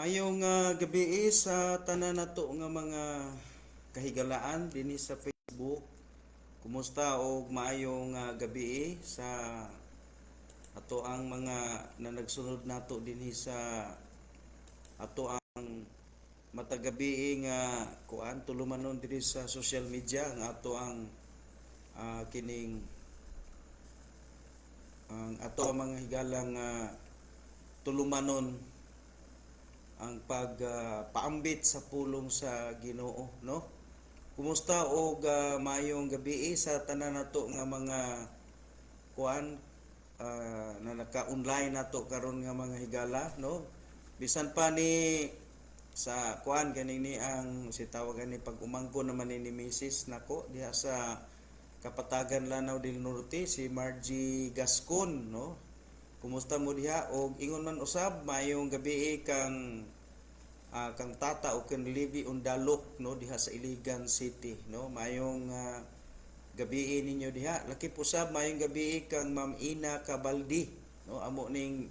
Ayong gabi sa tanan nato nga mga kahigalaan dinhi sa Facebook. Kumusta og maayong gabi sa ato ang mga na nagsunod nato dinhi sa ato ang matagabi nga kuan tulumanon dinhi sa social media nga ato ang kining ang ato ang mga higalang tulumanon ang pagpaambit sa pulong sa Ginoo, no? Kumusta og maayong gabi sa tanan nato nga mga kuan na naka-online nato karon nga mga higala, no? Bisan pa ni sa kuan kanini ang si tawagan ni pag-umangko naman ni Mrs. nako diha sa Kapatagan Lanao del Norte si Margie Gascon, no? Kumusta mo diha og ingon man usab maayong gabi kang tata o kang Levi Undalok, no, diha sa Iligan City, no? Maayong gabi ninyo diha. Laki usab maayong gabi kang Ma'am Ina Cabaldi, no? Amo ning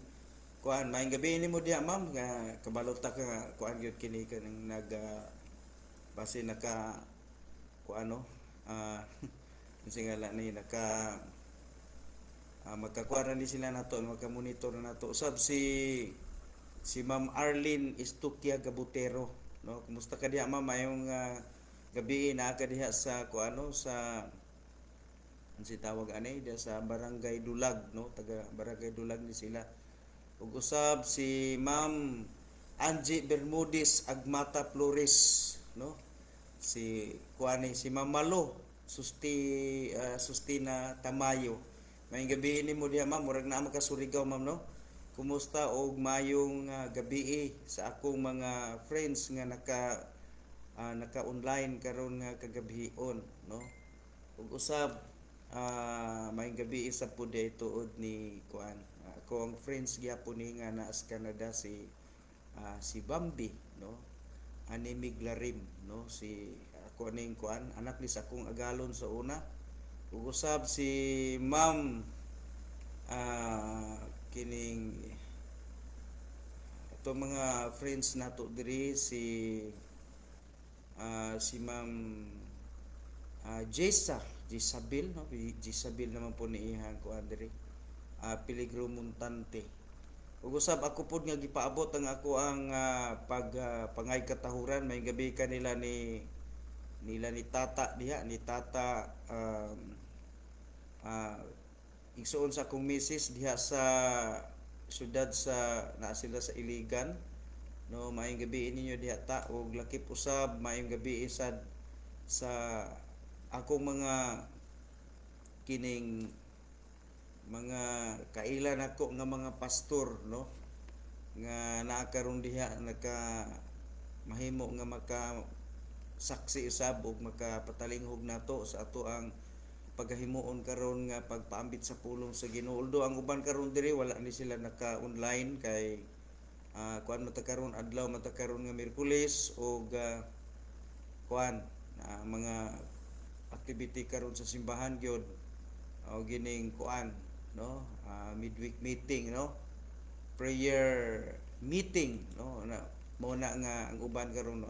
kuan maayong gabi nimo diha ma'am nga kabalota ka kuan gyud kini kanang nag base naka kuan no singala ni naka magkakuha ni sila nato, magka-monitor na nato. Usab si Ma'am Arlene Istukia Gabutero, no? Kumusta ka diha ma'am? Mayong gabi na ka diha sa kuano sa si tawag ani diha sa Barangay Dulag, no? Taga Barangay Dulag ni sila. Ug usab si Ma'am Angie Bermudez Agmata Flores, no? Si kuani si Ma'am Malo Sustina Tamayo. May gabi ni mo diha ma'am, murag na makasurigaw ma'am, no? Kumusta og mayong gabi sa akong mga friends nga naka-online karon nga kagabihon, no? Ug usab may gabi sa pud tuod ni kuan. Ako ang friends gyapon ni nga naa sa Canada si Bambi, no? Ani Miglarim, no? Si ako ning kuan, anak ni sa akong agalon sa una. Ug usab si Ma'am kining ito mga friends nato diri si Ma'am Jisabel, no? Jisabel naman po ni ihang kuan diri Peligro Montante. Ug usab ako pod nga gipaabot ang ako ang pangay katahuran may gabi kanila ni tata diha ni tata igsuon sa akong misis diha sa syudad sa naa sila sa Iligan, no? Maayong gabi ninyo diha ta og lakip usab maayong gabi sad sa akong mga kining mga kailan ako nga mga pastor, no? Nga naa karon diha naka mahimo nga maka saksi usab og makapatalinghob nato sa ato ang paghimuon karon nga pagpaambit sa pulong sa Ginoo. Although ang uban karon diri wala ni sila naka-online kay kuan mata karon adlaw mata karon nga Miyerkules og kuan mga activity karon sa simbahan gyud o gining kuan, no? Midweek meeting, no? Prayer meeting, no? Mao na nga ang uban karon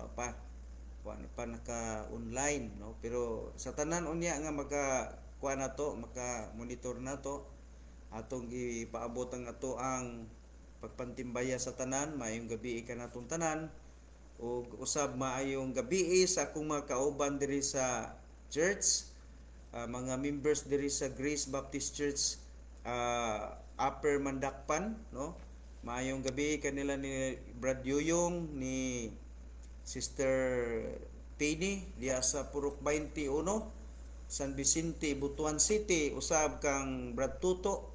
kuan pa naka-online, no? Pero sa tanan unya nga kuan nato, maka-monitor nato atong ipaabot ang ato ang pagpantimbaya sa tanan. Maayong gabi ka natong tanan ug usab maayong gabi sa akong mga kauban diri sa church, mga members diri sa Grace Baptist Church Upper Mandakpan, no? Maayong gabi kanila ni Brad Yuyong, ni Sister Penny diya sa Purok 21, San Vicente, Butuan City. Usab kang Brad Tuto,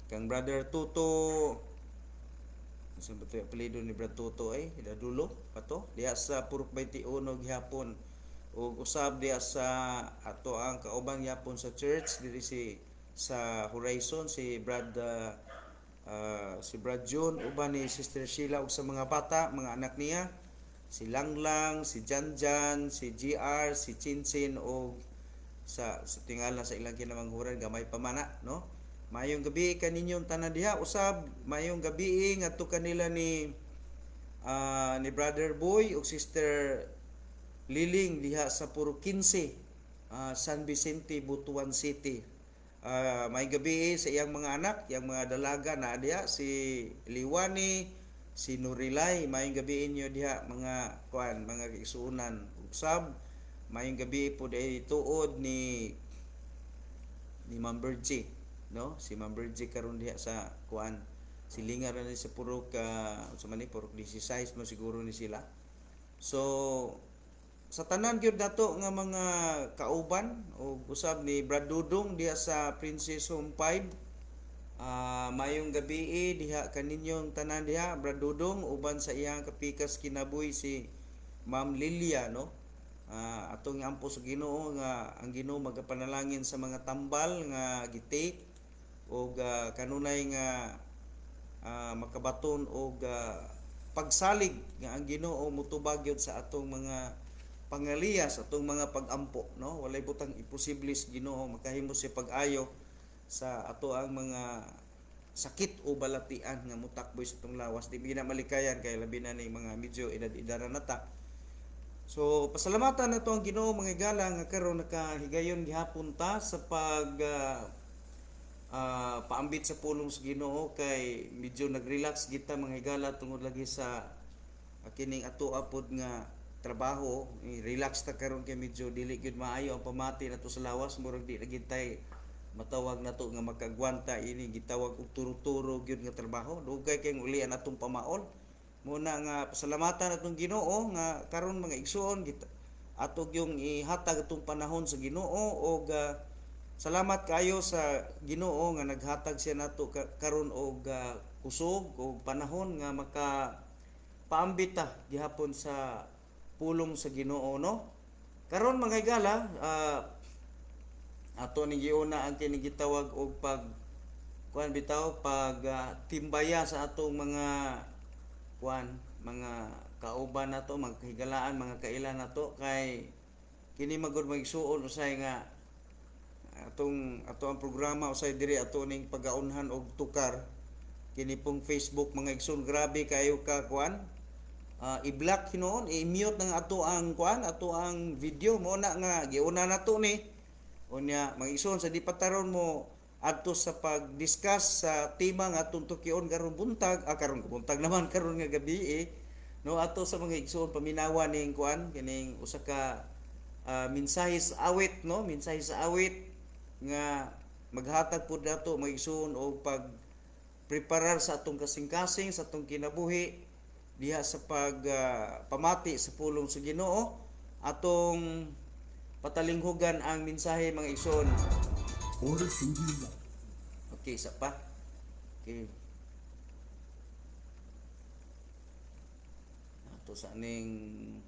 kang Brother Tuto, sa bato apelyido ni Brad Tuto ay Dadulo pato diya sa Purok 21 gihapon. Ug usab diya sa ato ang kauban gihapon sa church diri sa Horizon si Brad John uban ni Sister Sheila ug sa mga bata, mga anak niya, si Langlang, si Janjan, si GR, si Chinchin o sa tingala sa ilang kinamanghuran gamay pa man, no? Mayong gabi kaninyong tanan diha. Usab mayong gabi ngadto kanila ni Brother Boy ug Sister Liling diha sa Puro 15, San Vicente, Butuan City. May gabi sa iyang mga anak, iyang mga dalaga na diha si Liwani, si Nurilay. Mayong gabi inyo diha mga mga igsuunan. Usab mayong gabi po dai tuod ni Ma'am Bergie, no? Si Ma'am Bergie karon diha sa silingar na sa Purok sa man Purok 16 mo siguro ni sila. So sa tanan gyud nato nga mga kauban o usab ni Brad Dudong diha sa Princess Home 5. Mayong gabi diha kaninyong tanan diha Brad Dudong uban sa iyang kapikas kinabuhi si Ma'am Lilia, no? Atong ampo sa Ginoo nga ang Ginoo magapanalangin sa mga tambal nga gitake o kanunay nga makabaton o pagsalig nga ang Ginoo mutubag gyud sa atong mga pangaliyas, atong mga pagampo, no? Walay butang imposible sa Ginoo, makahimo siya pag-ayo sa ato ang mga sakit o balatian nga mutakboy sa atong lawas. Di na malikayan kay labi na ni mga medyo edad-edaran na ta. So pasalamatan nato ang Ginoo mga igala nga karon nakahigayon gihapon ta sa paambit sa pulong sa Ginoo kay medyo nagrelax kita mga higala tungod lagi sa kining ato apod nga trabaho. Relax ta karon kay medyo dili gyud maayo ang pamati nato sa lawas, murag di nagintay matawag nato nga makagwanta ini gitawag og turo-turo gyud nga trabaho. Dugay kay ulian atong pamaol. Muna nga pasalamatan atong Ginoo nga karon mga igsoon ato yung ihatag atong panahon sa Ginoo og salamat kayo sa Ginoo nga naghatag siya nato karon og kusog og panahon nga makapaambit ta gihapon sa pulong sa Ginoo, no? Karon mga igala, ato ni giuna ang kinigitawag og timbaya sa atong mga mga kauban nato, mga kahigalaan, mga kailan nato kay kini magud magsuon usay nga ato ang programa usay diri ato ning pagaunhan og tukar kini pong Facebook mga igsoon. Grabe kayo ka i-block hinuon, i-mute ng ato ang ato ang video mo na nga giuna nato ni unya mga igsoon sa di pataron mo adto sa pag-discuss sa tema nga atong tukion karon buntag karon nga gabi no, ato sa mga igsoon paminawa ning kining usa ka mensahe sa awit, no? Mensahe sa awit nga maghatag pud nato mga igsoon og preparar sa atong kasing-kasing sa atong kinabuhi diha sa pamati sa pulong sa Ginoo. Atong patalinghugan ang mensahe mga igsoon. Okay, isa pa. Okay. Ato sa ning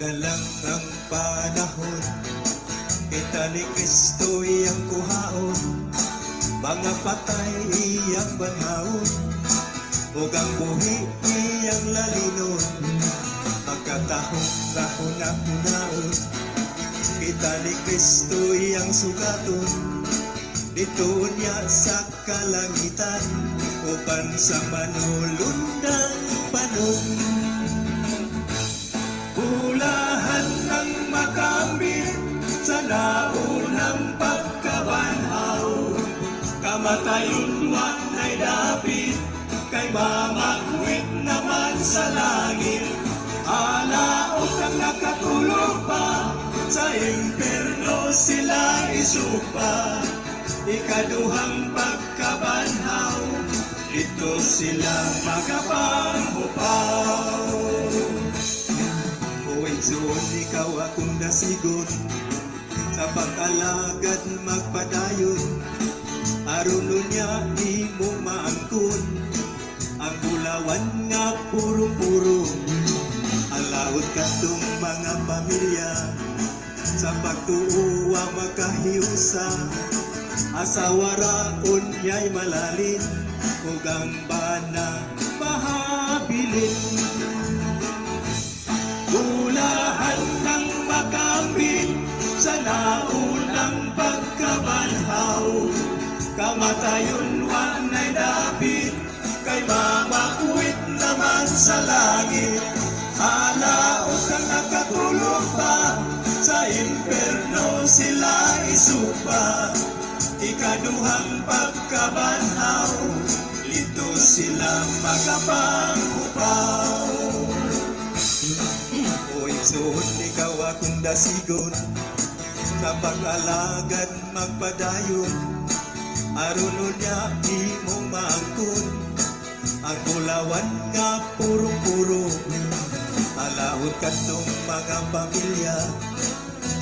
lang ang panahon, kita ni Kristo iyang kuhaon, mga patay iyang banhaon, ug ang buhi iyang lalinon, pagkatahong na hunaon, kita ni Kristo iyang sugaton, dito niya sa kalangitan, upan sa manulundang panong. Ulahan ng makambit sa naunang pagkabanhaw, kamatayon wanay dapit, kay mamakwit naman sa langit. Alaot ang nakatulog pa, sa imperno sila isupa. Ikaduhang pagkabanhaw, dito sila makapanghupaw. Igsoon, ikaw akong dasigon, sa pag-alagad magpadayon, aron niya imo maangkon, ang bulawan nga puro-puro. Alaot katong mga pamilya sa pagtuo ang makahiusa. Asawa raon ya'y malalin ug ang bana mahabilin. Bulahan ng makambit sa naunang pagkabanhaw. Kamatayon wanay dapit kay mamakuit naman sa langit. Alaot kang nakatulog pa sa imperno sila isupa. Ikaduhang pagkabanhaw ito sila magapanghupaw. O igsoon ikaw akong dasigon sa pag-alagad magpadayon. Aron niya imong maangkon ang bulawan nga puro-puro. Alaot katong mga pamilya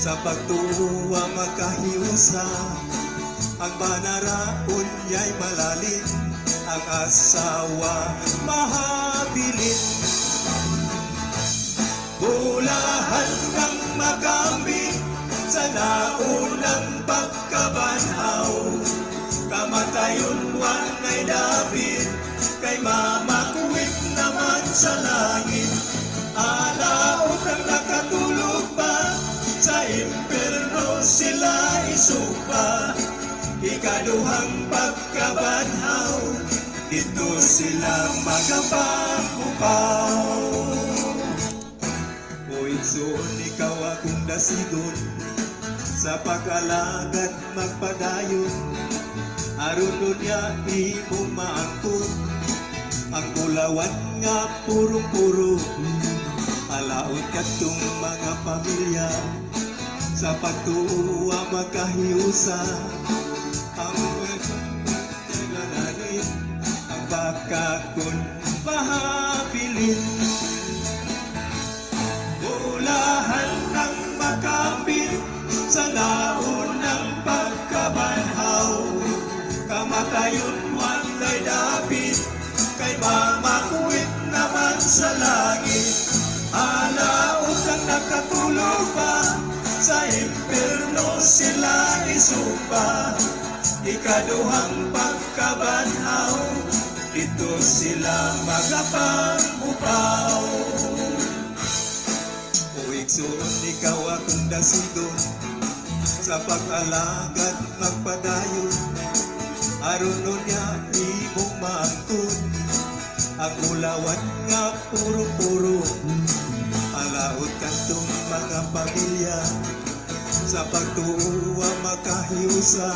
sa pagtuwa makahiusa. Ang banaraon ya'y malalim, ang asawa mahabilin. Bulahan ng magambit sa naunang pagkabanhaw. Kamatayon wanay dapit kay mamakuit naman sa langit. Alaot ang nakatulog pa sa imperno sila isupa. Ikaduhang pagkabanhaw dito sila magapanghupaw. O igsoon ikaw akong dasigon sa pag-alagad magpadayon. Aron niya imong maangkon ang bulawan nga puro-puro. Alaot katong mga pamilya sa pagtuwa makahiusa. Ang nagananin ang bakakon mahabilin. Bulahan ng makambit sa naunang pagkabanhaw. Kamatayon wanay dapit kay mamakuit naman sa langit. Alaot ang nakatulog pa sa imperno sila isupa. Ikaduhang pagkabanhaw dito sila magapanghupaw. O igsoon ikaw akong dasigon sa pag-alagad magpadayon. Aron niya imong maangkon ang ulawan nga puro-puro. Alaot katong mga pamilya sa pagtuwa makahiusa.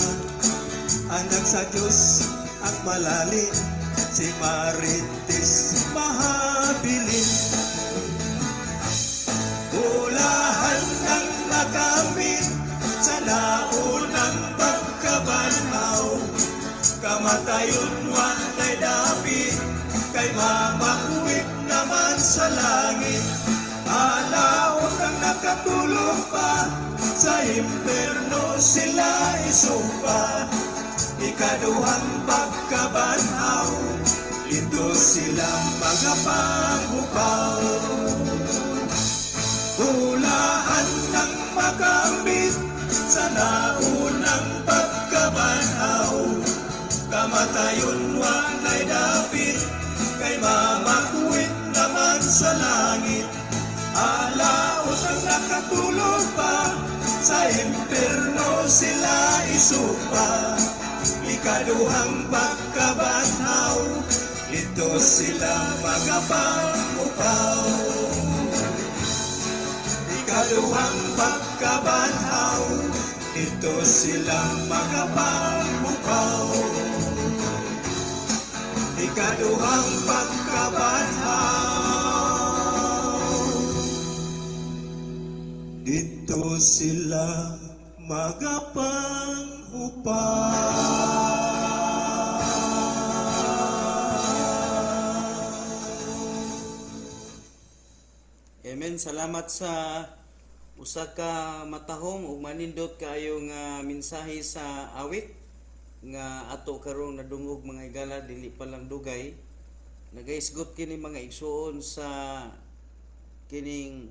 Anak sa Diyos ang malalim, si Marites mahabilin. Bulahan ng makamit sa naunang pagkabanhaw. Kamatayon wanay dapit kay mamakuit naman sa langit. Alaot ang nakatulog pa sa imperno sila isupa. Ikaduhang pagkabanhaw ito sila magapanghupaw. Bulahan ng makambit sa naunang pagkabanhaw. Kamatayon wanay dapit kay mamakuit naman sa langit. Alaot ang nakatulog pa sa imperno sila isupa. Ikaduhang pagkabanhaw ito sila magapanghupaw. Ikaduhang pagkabanhaw ito sila magapanghupaw. Ikaduhang pagkabanhaw ito sila magapanghupaw. Amen. Salamat sa usa ka matahong ug manindot kaayo nga mensahe sa awit nga ato karong nadungog mga igala, dili pa lang dugay nagaisgot kini mga igsuon sa kining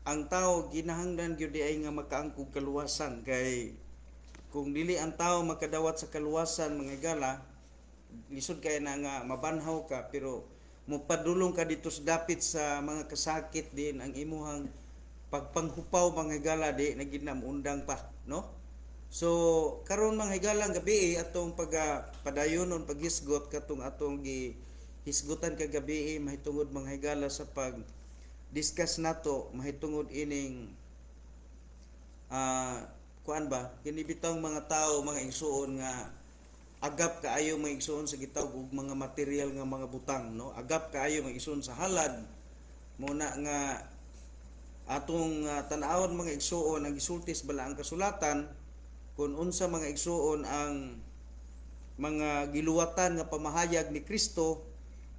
ang tao ginahanglan gyud ay nga makaangkog kaluwasan, kay kung dili ang tao makadawat sa kaluwasan mga gala, lisod kay na nga mabanhaw ka, pero mopadulong ka dito sa dapit sa mga kasakit din ang imuhang pagpanghupaw mga gala di na ginamundang pa, no? So karon mga higalang gabi atong padayonon paghisgot katong atong gihisgutan kagabi mahitungod mga higala sa pag discuss nato mahitungod ining kuan ba kini bitang mga tao mga igsuon nga agap kaayo mga igsuon sa gitawag og mga material nga mga butang, no? Agap kaayo mga igsuon sa halad muna nga atong tan-awon mga igsuon ang gisultis bala ang kasulatan kung unsa mga igsuon ang mga giluwatan nga pamahayag ni Kristo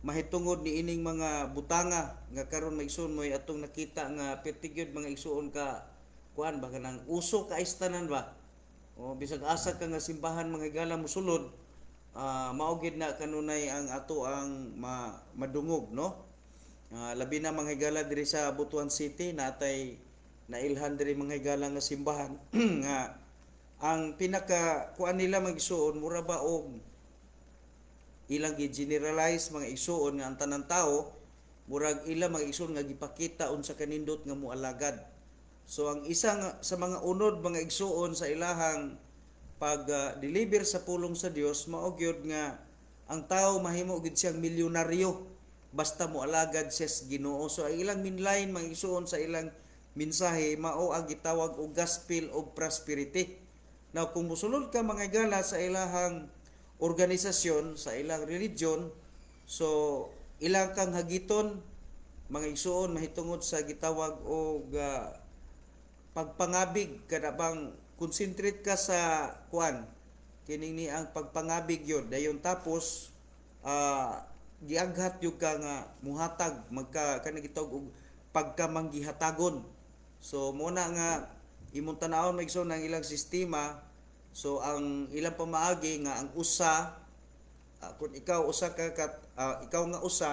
mahitungod ni ining mga butanga nga karon maigsuon moy atong nakita nga pertigyod mga igsuon ka kuan ba kanang uso ka istanan ba o bisag asa ka nga simbahan mga higala mosulod mao gid na kanunay ang ato ang madungog, no? Labi na mga higala diri sa Butuan City natay nailhan diri mga higala nga simbahan nga ang pinaka kuan nila magsuon mura ba og ilang gi-generalize mga igsuon nga ang tanang tao murag ila mga igsuon nga gipakita unsa kanindot nga moalagad. So ang isa sa mga unod mga igsuon sa ilahang pag deliver sa pulong sa Dios mao gyud nga ang tao mahimo gid siyang milyonaryo basta moalagad siya sa Ginoo. So ang ilang minlain mga igsuon sa ilang mensahe mao ang gitawag og gospel of prosperity. Now kung mosulod ka mga igala sa ilahang organisasyon sa ilang religion, so ilang kang hagiton mga igsuon mahitungod sa gitawag og pagpangabig kada bang concentrate ka sa kuan kining ni ang pagpangabig yun dayon tapos giaghat yung ka nga muhatag magka kanang gitawag og pagkamanggihatagon. So muna nga imong tan-awon maigsoon ang ilang sistema. So ang ilang pamaagi nga ang usa kung ikaw usa ka ikaw nga usa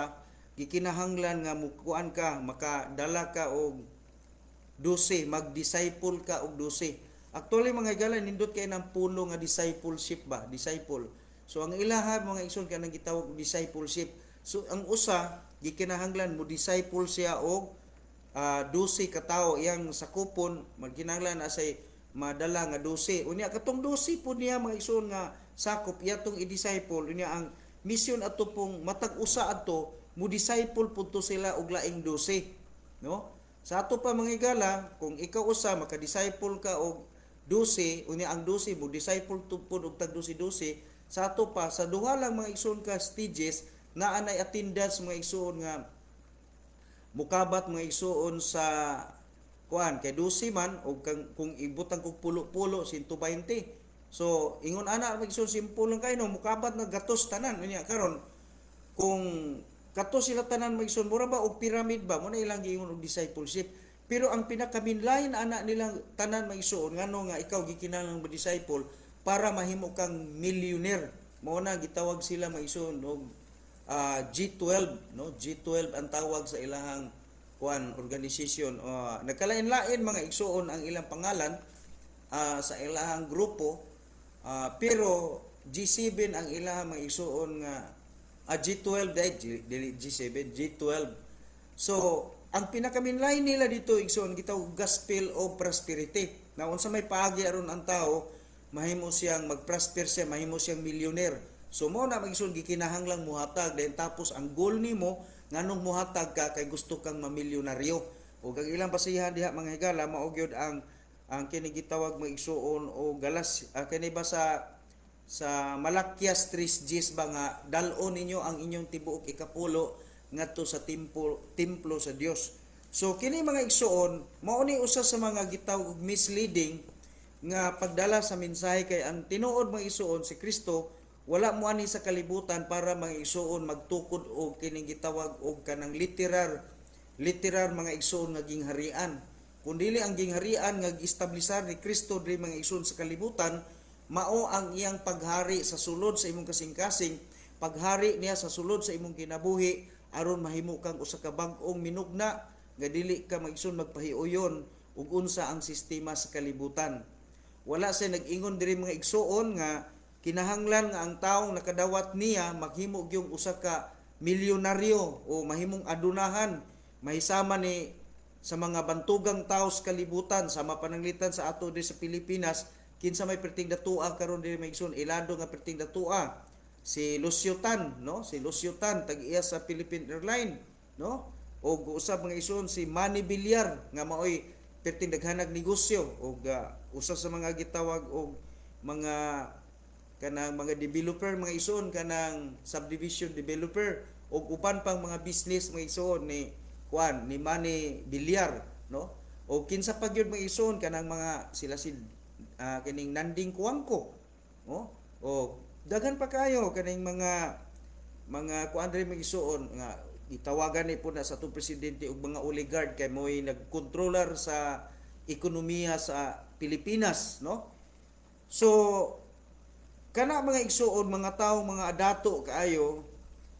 gikinahanglan nga mukuan ka makadala ka og 12 mag-disciple ka og 12. Actually mga higala nindot kay nang pulo nga discipleship ba disciple. So ang ilaha mga igsoon kanang gitawag og discipleship. So ang usa gikinahanglan mo disciple siya og 12 ka tawo iyang sakupon magkinahanglan na say madala nga 12. Unya katong 12 po niya mga igsoon nga sakop iya tong i-disciple unya ang mission ato pong matag usa adto mo disciple pudto sila og laing 12, no? Sa ato pa mga higala kung ikaw usa maka-disciple ka og 12 unya ang 12 mo disciple pud og tag 12 sa ato pa sa duha lang mga igsoon ka stages naa nay attendance mga igsoon nga mukabat mga igsoon sa kuan kay 12 man og kung ibutang kog pulo-pulo 120. So ingon ana magigsoon simple lang kay no mukabat na gatos tanan unya karon kung gatos sila tanan magigsoon mura ba og pyramid ba mo na ilang giingon og discipleship. Pero ang pinakaminlain ana nilang tanan magigsoon ngano nga ikaw gikinahanglan mo disciple para mahimo kang millionaire. Mao na gitawag sila magigsoon og G12, no? G12 ang tawag sa ilahang kuan organisasyon. Nagkalain-lain mga igsuon ang ilang pangalan sa ilahang grupo, pero G7 ang ilahang mga igsuon nga G12 dili G7 G12. So ang pinakaminlain nila dito igsuon gitawag gospel of prosperity. Na unsa may paagi aron ang tao mahimo siyang mag-prosper siya, mahimo siyang millionaire. So mo na magigsoon gikinahanglang muhatag then tapos ang goal nimo nganong muhatag ka kay gusto kang mamilyonaryo. O kag ilang basihan diha mga higala mao gyud ang kini gitawag mo igsuon o galas kini ba sa Malakias 3:10 ba nga dal-on ninyo ang inyong tibuok ikapulo ngadto sa templo sa Dios. So kini mga igsuon mao ni usa sa mga gitawag misleading nga pagdala sa mensahe kay ang tinuod mga igsuon si Kristo wala mo ani sa kalibutan para mga igsuon magtukod og kining gitawag og kanang literar mga igsuon nga gingharian. Kundili ang gingharian nga giestablisar ni Kristo diri mga igsuon sa kalibutan mao ang iyang paghari sa sulod sa imong kasing-kasing paghari niya sa sulod sa imong kinabuhi aron mahimo kang usa ka bag-ong minugna nga dili ka maigsoon magpahiuyon ug unsa ang sistema sa kalibutan. Wala say nag-ingon diri mga igsoon nga kinahanglan nga ang taong nakadawat niya maghimo gyung usa ka milyonaryo o mahimong adunahan mahisama ni sa mga bantugang tao sa kalibutan sa mapananglitan sa ato diri sa Pilipinas. Kinsa may perting datua karon diri maigsoon ilado nga perting datua si Lucio Tan, no? Si Lucio Tan tag-iya sa Philippine Airlines, no? O usab mga igsoon si Manny Villar nga maoy perting daghanag negosyo o usa sa mga gitawag og mga kanang mga developer mga igsoon kanang subdivision developer o uban pang mga business mga igsoon ni kuan ni Manny Villar, no? O kinsa pa gyud mga igsoon kanang mga sila si kining Nanding Kuangko, no? O daghan pa kayo kaning mga kuan diri mga igsoon nga itawagan ni po na sa atong presidente og mga oligarch kay mo'y nagkontroller sa ekonomiya sa Pilipinas, no? So kana mga igsoon mga tawo mga adato kaayo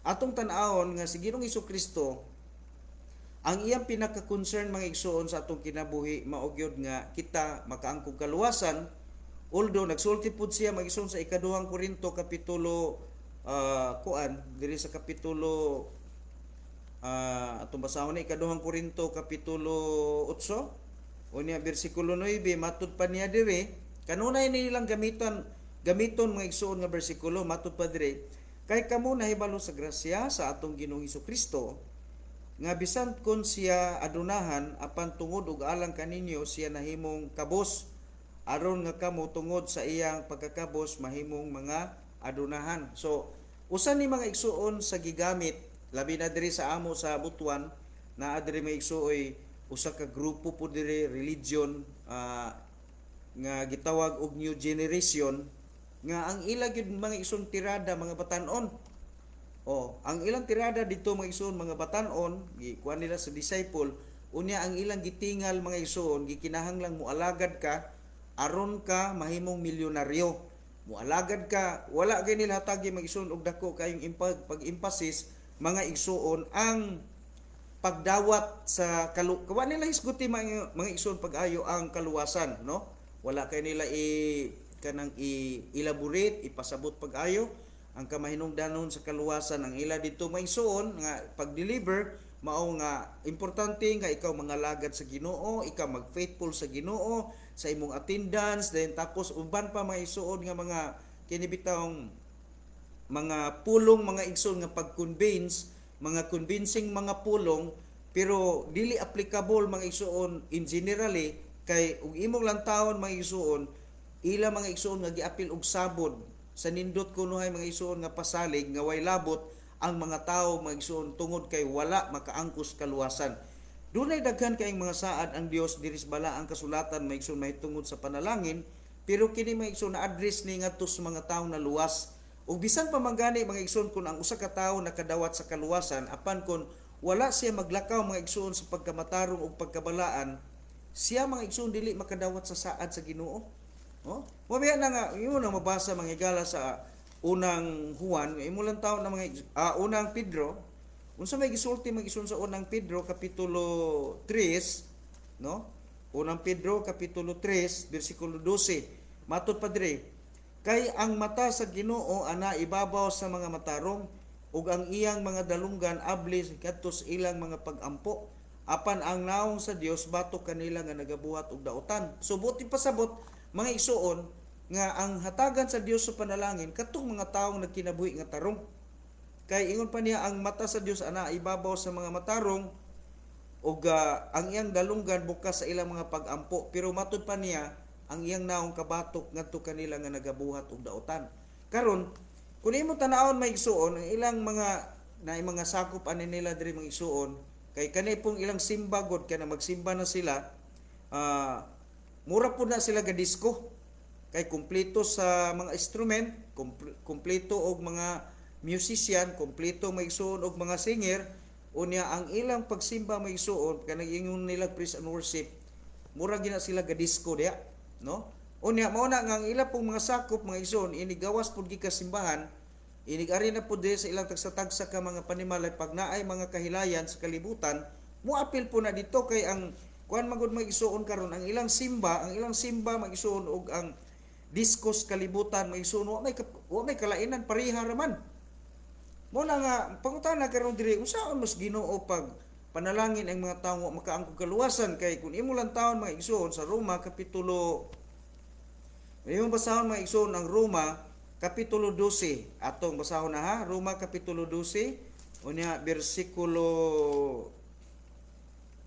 atong tan-awon nga si Ginoong Hesukristo ang iyang pinaka-concern mga igsoon sa atong kinabuhi mao gyud nga kita makaangkog kaluwasan. Although nagsulti pud siya mga igsoon sa ikaduhang Korinto kapitulo kuan diri sa kapitulo atong basahon ni ikaduhang Korinto kapitulo 8 unya bersikulo 9 matud pa niya diri kanunay nilang gamiton mga igsoon nga bersikulo matud pa diri kay kamo nahibalo sa grasya sa atong Ginoong Hesukristo nga bisan kun siya adunahan apan tungod og alang kaninyo siya nahimong kabos aron nga kamo tungod sa iyang pagkakabos mahimong mga adunahan. So usa ni mga igsoon sa gigamit labi na diri sa amo sa Butuan na diri mga igsuoy usa ka grupo po diri religion nga gitawag og new generation nga ang ila gyud mga igsoon tirada mga batan-on. Ang ilang tirada dito mga igsoon mga batan-on gikuan nila sa disciple unya ang ilang gitingal mga igsoon gikinahanglang moalagad ka aron ka mahimong milyonaryo. Moalagad ka wala gay nila hatagi mga igsoon og dako kayong pag-emphasis mga igsoon ang pagdawat sa kawan nila hisguti mga igsoon pag-ayo ang kaluwasan, no? Wala kay nila kanang elaborate ipasabot pag-ayo ang kamahinungdanon sa kaluwasan. Ang ila dito may igsoon nga pag-deliver mao nga importante nga ikaw mangalagad sa Ginoo, ikaw mag-faithful sa Ginoo sa imong attendance, then tapos uban pa mga igsoon nga mga kinibitawng mga pulong mga igsoon nga pag-convince, mga convincing mga pulong pero dili applicable mga igsoon in generally kay ug imong lantawon mga igsoon ila mga igsoon nga giapil og sabod sa nindot kunuhay mga igsoon nga pasalig nga way labot ang mga tawo mga igsoon tungod kay wala makaangkos kaluwasan. Dunay daghan kayong mga saad ang Dios diri sa balaang kasulatan mga igsoon mahitungod sa panalangin pero kini mga igsoon na address ni ngadto sa mga tawo na luwas. Ug bisan pa man gani mga igsoon kun ang usa ka tawo nakadawat sa kaluwasan apan kun wala siya maglakaw mga igsoon sa pagkamatarong ug pagkabalaan siya mga igsoon dili makadawat sa saad sa Ginoo. Mabiya na nga imo na mabasa mga higala sa unang Juan imo lang tawo na mga unang Pedro unsa may gisulti mga igsoon sa unang Pedro kapitulo 3, no? Unang Pedro kapitulo 3 bersikulo 12 matud pa diri kay ang mata sa Ginoo ana ibabaw sa mga matarong ug ang iyang mga dalunggan abli kadto sa ilang mga pag-ampo apan ang naong sa Dios batok kanila nga nagabuhat og daotan. So buti pasabot mga igsoon nga ang hatagan sa Dios sa panalangin katong mga taong nagkinabuhi nga tarong kay ingon pa niya ang mata sa Dios ana ibabaw sa mga matarong ug ang iyang dalunggan bukas sa ilang mga pag-ampo pero matud pa niya ang iyang naong kabatok ngadto kanila nga nagabuhat og daotan. Karon kun imo tan-awon may igsoon ang ilang mga sakop ani nila diri mga igsoon kay kani pong ilang simba god kana magsimba na sila mura po na sila ga disco kay kumpleto sa mga instrument, kumpleto og mga musician, kumpleto maigsoon og mga singer unya ang ilang pagsimba maigsoon kanang ingon nila praise and worship mura gina sila ga disco diya, no? Unya mao na nga ang ila pong mga sakop mga igsoon inigawas pud gi kasimbahan Inig-ari na po sa ilang tagsa-tagsa ka mga panimalay pag naay mga kahilayan sa kalibutan, muapil po na dito kay ang kuan magud magisuon karon ang ilang simba magisuon og ang discos kalibutan magisuon wa may kalainan pareha raman. Mo na nga pangutana karon diri unsaon mas Ginoo pag panalangin ang mga tawo makaangkog kaluwasan kay kun imo lang taon mga igsoon sa Roma kapitulo mayong basahon mga igsoon ang Roma Kapitulo 12, atong basahon na ha, Roma Kapitulo 12, unya versikulo 2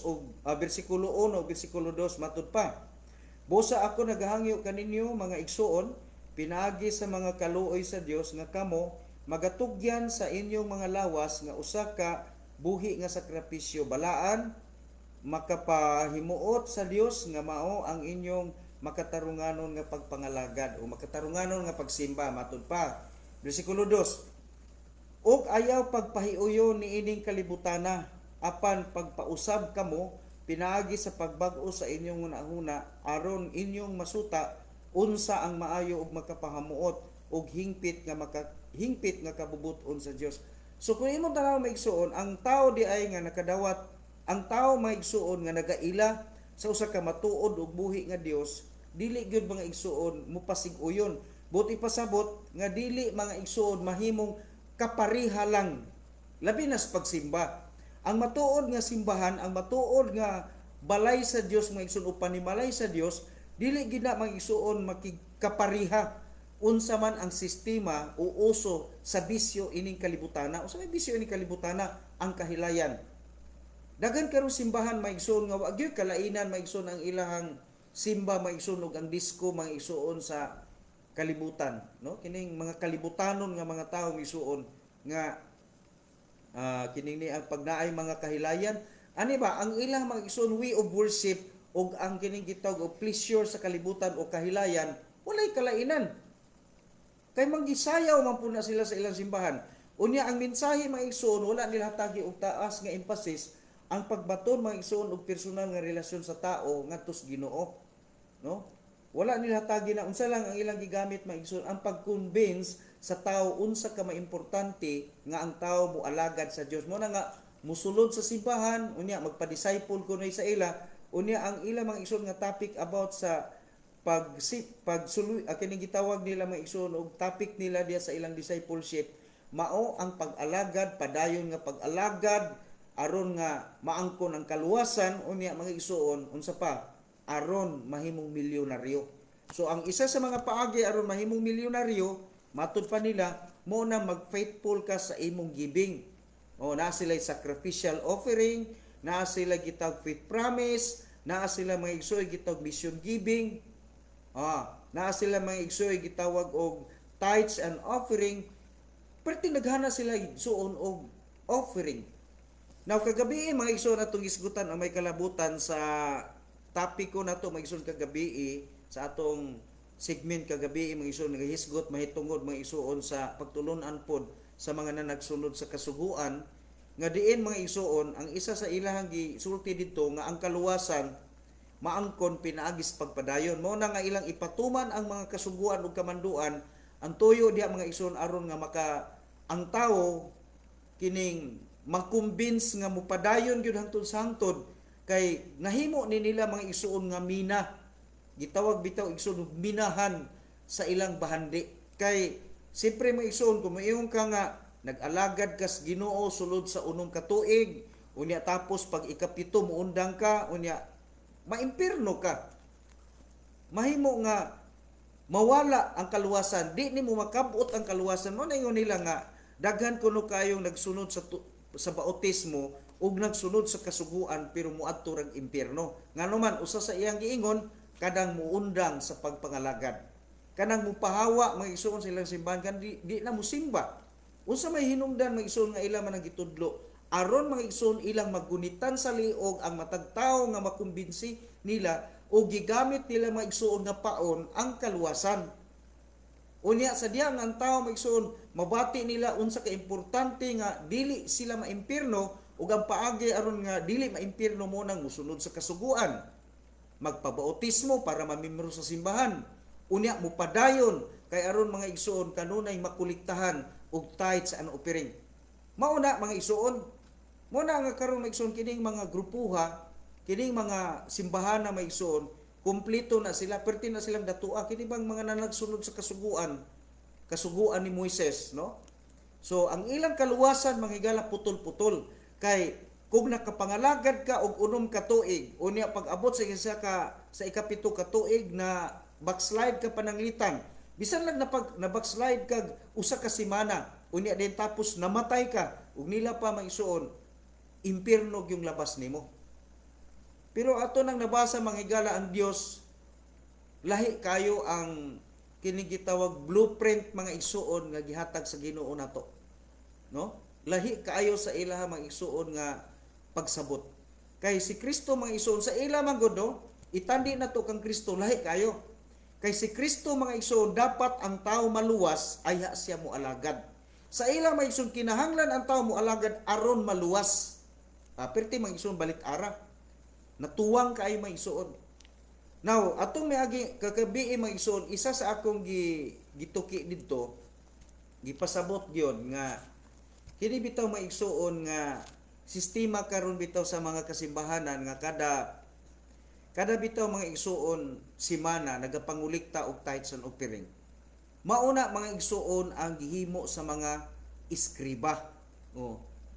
o versikulo 1 o versikulo 2 matud pa. Busa ako nagahangyo kaninyo mga igsoon, pinaagi sa mga kaluoy sa Dios nga kamo magatugyan sa inyong mga lawas nga usa ka buhi nga sakripisyo balaan makapahimuot sa Dios nga mao ang inyong makatarunganon nga pagpangalagad o makatarunganon nga pagsimba matud pa. Bersikulo 2. Ug ayaw pagpahiuyo niining kalibutana apan pagpausab kamo pinaagi sa pagbag-o sa inyong hunahuna aron inyong masuta unsa ang maayo ug makapahamuot ug hingpit nga kabubuton sa Dios. So kung imong tanaw maigsuon, ang tao di ay nga nakadawat, ang tao maigsuon nga nagaila sa usa ka matuod ug buhi nga Dios, dili gyud mga igsuon mupasig-uyon. Buti pasabot nga dili mga igsuon mahimong kapariha lang labi na sa pagsimba. Ang matuod nga simbahan, ang matuod nga balay sa Dios mga igsuon o panimalay sa Dios, dili gyud na mga igsuon makigkapariha unsa man ang sistema o uso sa bisyo ining kalibutana. Unsa may bisyo ining kalibutana? Ang kahilayan. Dagan karon simbahan maigsoon nga wa gyud kalainan maigsoon ang ilahang simba maigsoon og ang disco maigsoon sa kalibutan, no? Kining mga kalibutanon nga mga tawo maigsoon nga kining ni ang pagnaay mga kahilayan ani ba ang ilang maigsoon way of worship og ang kining gitawag og pleasure sa kalibutan o kahilayan walay kalainan. Kay manggisayaw man pud na sila sa ilang simbahan. Unya ang mensahe maigsoon wala nila hatagi og taas nga emphasis ang pagbaton mga igsoon og personal nga relasyon sa tao ngadto sa Ginoo, no? Wala nila hatagi na unsa lang ang ilang gigamit mga igsoon ang pag-convince sa tao unsa ka maimportante nga ang tao moalagad sa Dios. Mo na nga musulod sa simbahan unya magpa-disciple kunoy sa ila unya ang ilang mga igsoon nga topic about sa kining gitawag nila mga igsoon og topic nila diya sa ilang discipleship mao ang pag-alagad padayon nga pag-alagad aron nga maangkon ang kaluwasan unya mga igsoon unsa pa aron mahimong milyonaryo. So ang isa sa mga paagi aron mahimong milyonaryo matud pa nila mo na mag-faithful ka sa imong giving. O naa sila sacrificial offering, naa sila gitawag faith promise, naa sila mga igsoon gitawag mission giving. Naa sila mga igsoon gitawag og tithes and offering. Perti naghana sila igsoon og offering. Now kagabi mga igsoon atong isgutan ang may kalabutan sa topic ko nato mga igsoon kagabi sa atong segment kagabi mga igsoon nagahisgot mahitungod mga igsoon sa pagtulon-an pod sa mga nanagsunod sa kasuguan nga diin mga igsoon ang isa sa ilahang gisulti dito nga ang kaluwasan maangkon pinaagis pagpadayon mo na nga ilang ipatuman ang mga kasuguan ug kamanduan ang tuyo diha mga igsoon aron nga maka ang tawo kining makumbins nga mupadayon gyud hangtod sa hangtod kay nahimo ni nila mga igsoon nga mina gitawag bitaw igsoon minahan sa ilang bahandi kay siyempre mga igsoon kung maayong ka nga nag-alagad kas Ginoo sulod sa unong katuig unya tapos pag ikapito muundang ka unya maimpirno ka mahimo nga mawala ang kaluwasan di nimo makabot ang kaluwasan mo na ingon nila nga daghan kuno kayong nagsunod sa bautismo ug nagsunod sa kasuguan pero muadto rag impierno. Ngano man usa sa iyang giingon kadang muundang sa pagpangalagad. Kanang mupahawa mga igsoon sa ilang simbahan kan di na musimba. Unsa may hinungdan mga igsoon nga ila man ang gitudlo aron mga igsoon ilang magunitan sa liog ang matag tawo nga makumbinsi nila o gigamit nila mga igsoon nga paon ang kaluwasan. Unya sa diyang ang tao maigsoon mabati nila unsa ka importante nga dili sila maimpirno ug ang paagi aron nga dili maimpirno mo nang musunod sa kasuguan magpabautismo para mamembro sa simbahan Unya mo padayon kay aron mga igsoon kanunay makuliktahan og tithe sa ano offering. Mauna mga igsoon, muna nga karon mga igsoon kining mga grupuha, kining mga simbahan na mga igsoon, kumpleto na sila, perti na silang datua kini bang mga nanagsunod sa kasuguan ni Moises, no? So ang ilang kaluwasan mga higala putol-putol kay kung nakapangalagad ka og unom ka tuig unya pag-abot sa sa ikapito ka tuig na backslide ka pananglitan, bisan lang na backslide ka usa ka semana unya din tapos namatay ka ug nila pa maisuon impierno yung labas nimo. Pero ato nang nabasa mga higala ang Dios lahi kayo ang kini gitawag blueprint mga igsuon nga gihatag sa Ginoo nato, no? Lahi kaayo sa ilaha mga igsuon nga pagsabot. Kay si Kristo mga igsuon sa ila man gud, no? Itandi nato kang Kristo lahi kayo. Kay si Kristo mga igsuon dapat ang tao maluwas ay siya mo alagad. Sa ila mga igsuon kinahanglan ang tao mo alagad aron maluwas. Perti mga igsuon balit ara. Natuwang kay mga igsuon. Now, atong miagi kagabi mga igsoon, isa sa akong gituki didto, gipasabot gyud nga kini bitaw mga igsoon nga sistema karon bitaw sa mga kasimbahanan nga kada bitaw mga igsoon semana nagapangulikta og tithes and offering. Mauna mga igsoon ang gihimo sa mga iskriba.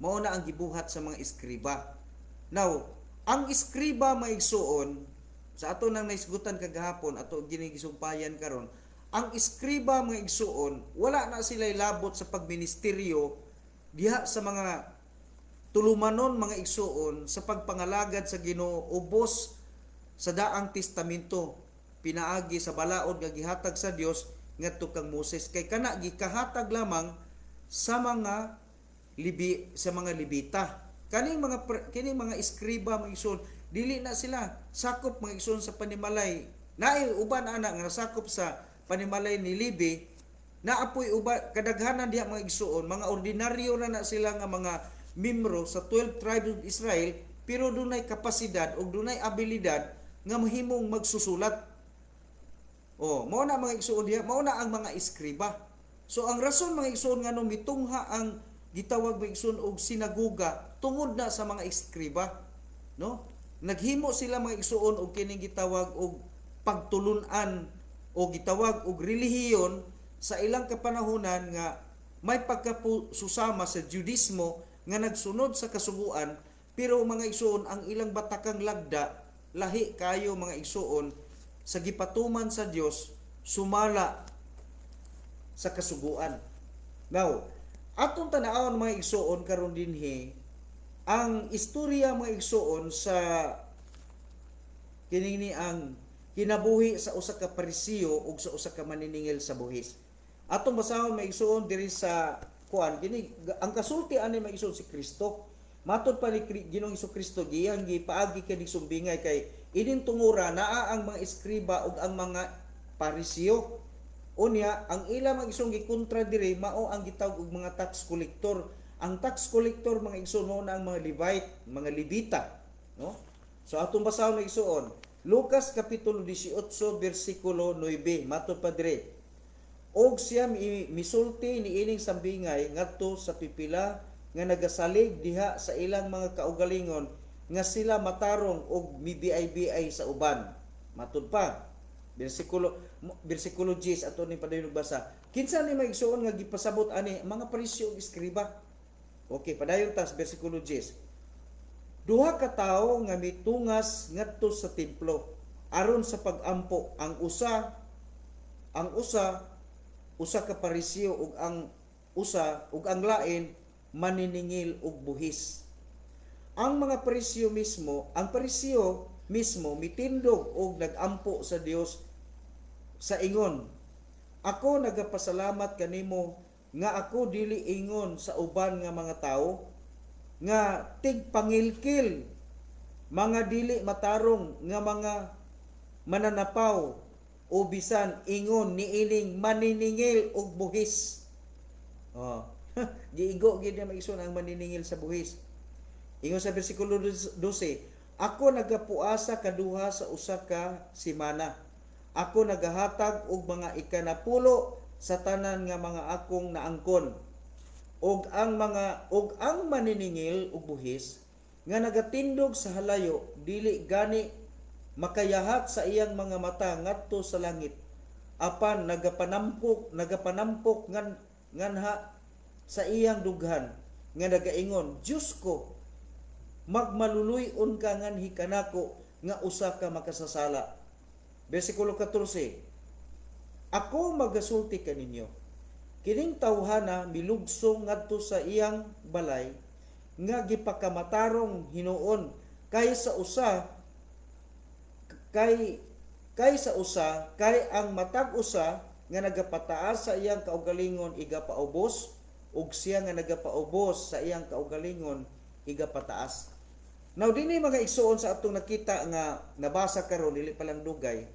Mauna ang gibuhat sa mga iskriba. Now, ang iskriba mga igsoon sa ato nang naisgutan kagahapon ato ginigisumbayan karon, ang iskriba mga igsuon wala na sila labot sa pagministeryo diha sa mga tulumanon mga igsuon sa pagpangalagad sa Ginoo ubos sa daang testamento pinaagi sa balaod nga gihatag sa Dios ngadto kang Moses, kay kana gikahatag lamang sa mga Levita. Kining mga iskriba mga igsuon dili na sila sakop mga igsoon sa panimalay. Naay uban ana nga nasakop sa panimalay ni Levi, naapoy uban kadaghanan diha mga igsoon, mga ordinaryo na sila nga mga membro sa 12 tribes of Israel, pero dunay kapasidad o dunay abilidad nga mahimong magsusulat. Mao na mga igsoon diha, mao na ang mga iskriba. So ang rason mga igsoon nga mitungha ang gitawag mga igsoon og sinagoga tungod na sa mga iskriba, no? Naghimo sila mga igsuon og kining gitawag og pagtulunan o gitawag og relihiyon sa ilang kapanahunan nga may pagkasusama sa Judismo nga nagsunod sa kasuguan, pero mga igsuon ang ilang batakang lagda lahi kayo mga igsuon sa gipatuman sa Dios sumala sa kasuguan. Now, atong tan-awon mga igsuon karon dinhi ang istorya mga igsuon sa kining ang kinabuhi sa usa ka Parisiyo ug sa usa ka maniningil sa buhis. Atong basahon mga igsuon diri sa kuan kini ang kasulti ani mga igsuon si Kristo. Matud pa ni Ginoong Kristo giyang gipaagi kani sumbingay kay ining tungura naa ang mga iskriba ug ang mga Parisiyo. Unya ang ila mga igsuon gikontra diri mao ang gitawag og mga tax collector. Ang tax collector mga igsoon mo na ang mga Levite, mga Levita, no? So atong basahon mga igsoon, Lucas kapitulo 18 bersikulo 9, matud pa dire. Og siya misulti ni ining sambingay ngadto sa pipila nga nagasalig diha sa ilang mga kaugalingon nga sila matarong og mibiay-biay sa uban. Matud pa bersikulo 10 ato ni padayon basa. Kinsa ni mga igsoon nga gipasabot ani mga Pariseo ug iskriba? Okay, padayon tas bersikulo 10. Duha ka tawo nga mitungas ngadto sa templo aron sa pagampo, ang usa ka Pariseo ug ang lain maniningil og buhis. Ang Pariseo mismo mitindog og nagampo sa Dios sa ingon, ako nagapasalamat kanimo nga ako dili ingon sa uban nga mga tawo nga tigpangilkil, mga dili matarong nga mga mananapaw o bisan ingon niining maniningil og buhis. Giigo gid na maigsoon ang maniningil sa buhis. Ingon sa bersikulo 12, ako nagapuasa kaduha sa usa ka semana. ako nagahatag og mga ikanapulo sa tanan nga mga akong naangkon, og ang maniningil og buhis nga nagatindog sa halayo dili gani makayahat sa iyang mga mata ngadto sa langit, apan nagapanampok nganha sa iyang dughan nga nagaingon, Diyos ko, magmaluluy-on ka nganhi kanako nga usa ka makasasala. Bersikulo 14, ako magasulti kaninyo, kining tawhana milugsong ngadto sa iyang balay nga gipakamatarong hinuon kay ang matag usa nga nagapataas sa iyang kaugalingon igapaubos, ug siya nga nagapaubos sa iyang kaugalingon igapataas. Now dinhi mga igsuon sa atong nakita nga nabasa karon dili pa lang dugay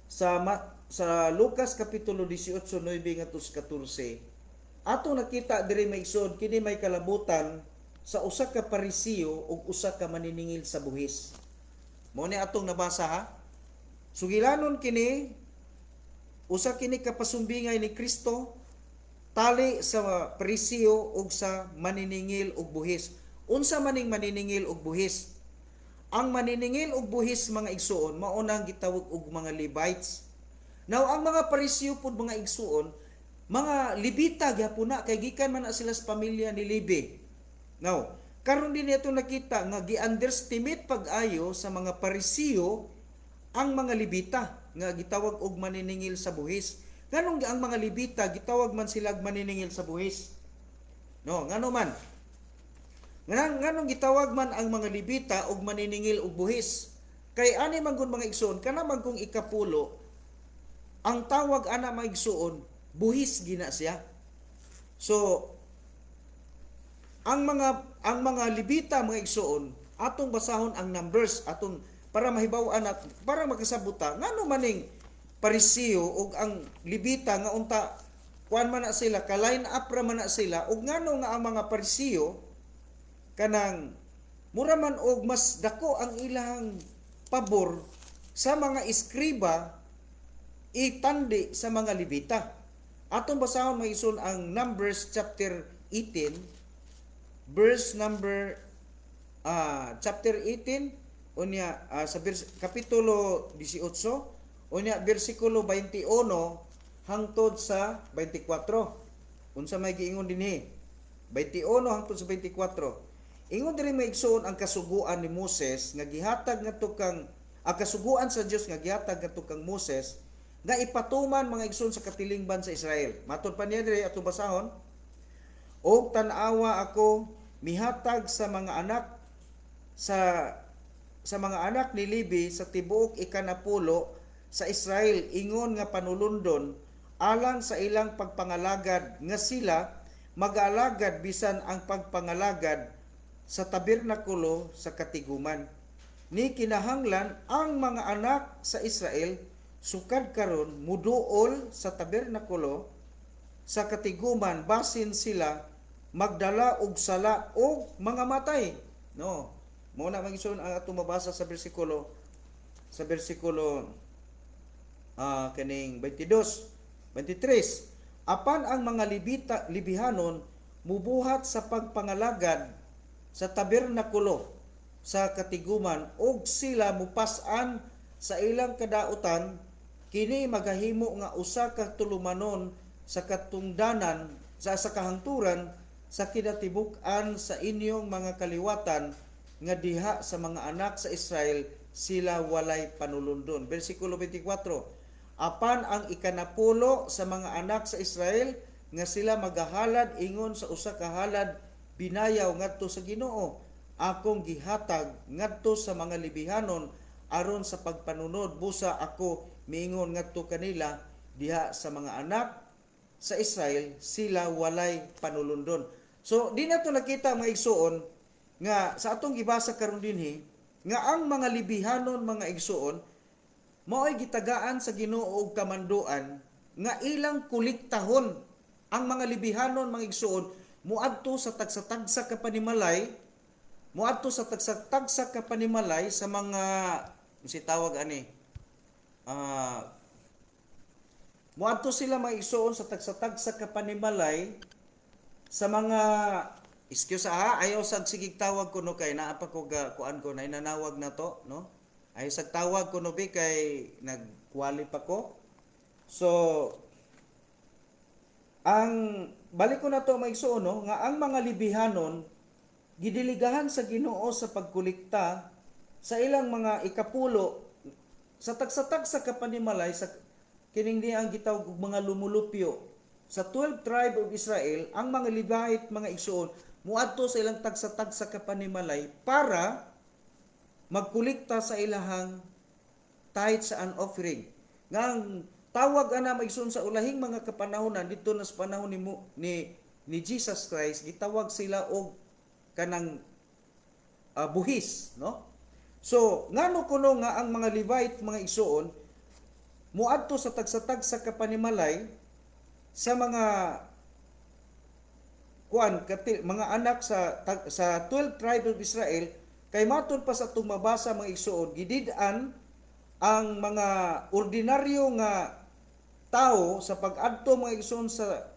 sa Lucas kapitulo 18:9 ngadto sa 14, atong nakita diri may igsuon kini may kalabutan sa usa ka Parisiyo ug usa ka maniningil sa buhis. Mao ni atong nabasa ha. Sugilanon kini usa kini kapasumbingay ni Kristo tali sa Parisiyo ug sa maniningil ug buhis. Unsa maning maniningil og buhis? Ang maniningil og buhis mga igsuon mao nang gitawag og mga Levites. Now ang mga Parisiyo pud mga igsuon, mga Levita gyapon na kay gikan man na sila sa pamilya ni Levi. Now, karon din ito nakita nga gi-underestimate pag-ayo sa mga Parisiyo ang mga Levita nga gitawag og maniningil sa buhis. Nganong ang mga Levita gitawag man sila maniningil sa buhis? No, ngano man? Nganong gitawag man ang mga Levita og maniningil og buhis? Kay ani man gud mga igsoon, kana man kung ikapulo, ang tawag ana mga igsoon, buhis gina siya. So ang mga Levita mga igsoon, atong basahon ang numbers atong para mahibaw-an at para makasabuta ngano maning Parisiyo ug ang Levita nga unta kuan man na sila, ka-line up ra man na sila, ug ngano nga ang mga Parisiyo kanang mura man og mas dako ang ilang pabor sa mga iskriba itandi sa mga Levita. Atong basahon mga igsoon ang Numbers chapter 18 verse number chapter 18 unya sa kapitulo 18 unya bersikulo 21 hangtod sa 24. Unsa may giingon dinhi? 21 hangtod sa 24. Ingon diri may igsoon ang kasuguan ni Moses nga gihatag ngadto kang kasuguan sa Dios nga gihatag ngadto kang Moses nga ipatuman mga igsoon sa katilingban sa Israel. Matud pa niya diri atong basahon, og tan-awa ako mihatag sa mga anak ni Levi sa tibuok ikanapulo sa Israel ingon nga panulundon alang sa ilang pagpangalagad nga sila mag-alagad bisan ang pagpangalagad sa tabernakulo sa katiguman. Ni kinahanglan ang mga anak sa Israel sukad karon muduol sa tabernakulo sa katiguman basin sila magdala og sala o mga matay. No. Mao na magison ang atong mabasa sa bersikulo kaning 22, 23. Apan ang mga Lebihanon mubuhat sa pagpangalagad sa tabernakulo sa katiguman og sila mupas-an sa ilang kadautan, kini magahimo nga usa ka tulumanon sa katungdanan sa kahangturan sa kinatibuk-an sa inyong mga kaliwatan nga diha sa mga anak sa Israel sila walay panulundon. Bersikulo 24. Apan ang ikanapulo sa mga anak sa Israel nga sila magahalad ingon sa usa ka halad binayaw ngadto sa Ginoo, akong gihatag ngadto sa mga Lebihanon aron sa pagpanunod, busa ako miingon ngadto kanila diha sa mga anak sa Israel sila walay panulundon. So di nato nakita mga igsuon nga sa atong gibasa karon dinhi nga ang mga Lebihanon mga igsuon mao'y gitagaan sa Ginoo og kamanduan nga ilang kuliktahon. Ang mga Lebihanon mga igsuon muadto sa tagsa-tagsa ka panimalay, sa mga si tawag ani ah moadto sila maigsuon sa tagsatag sa kapanimalay sa mga excuse ayaw sad sigig tawag ko no kay naa pa ko kuan ko na inanawag na to no ayaw sad tawag ko no bi kay nagkwali pa ko. So ang balik ko na to maigsuon no nga ang mga libihanon gidiligahan sa Ginoo sa pagkolekta sa ilang mga ikapulo sa tagsatag sa kapanimalay sa kining di ang gitawag og mga lumulupyo sa 12 tribe of Israel. Ang mga Levite mga igsuon muadto sa ilang tagsatag sa kapanimalay para magkolekta sa ilahang tithes and offering. Ngang tawag ana maigsuon sa ulahing mga kapanahonan dito na sa panahon ni Jesus Christ gitawag sila og kanang buhis, no? So ngano kuno nga ang mga Levite mga igsuon muadto sa tagsatag sa kapanimalay sa mga mga anak sa 12 tribe of Israel kay matud pa sa atong mabasa mga igsuon gidid-an ang mga ordinaryo nga tao sa pag-adto mga igsuon sa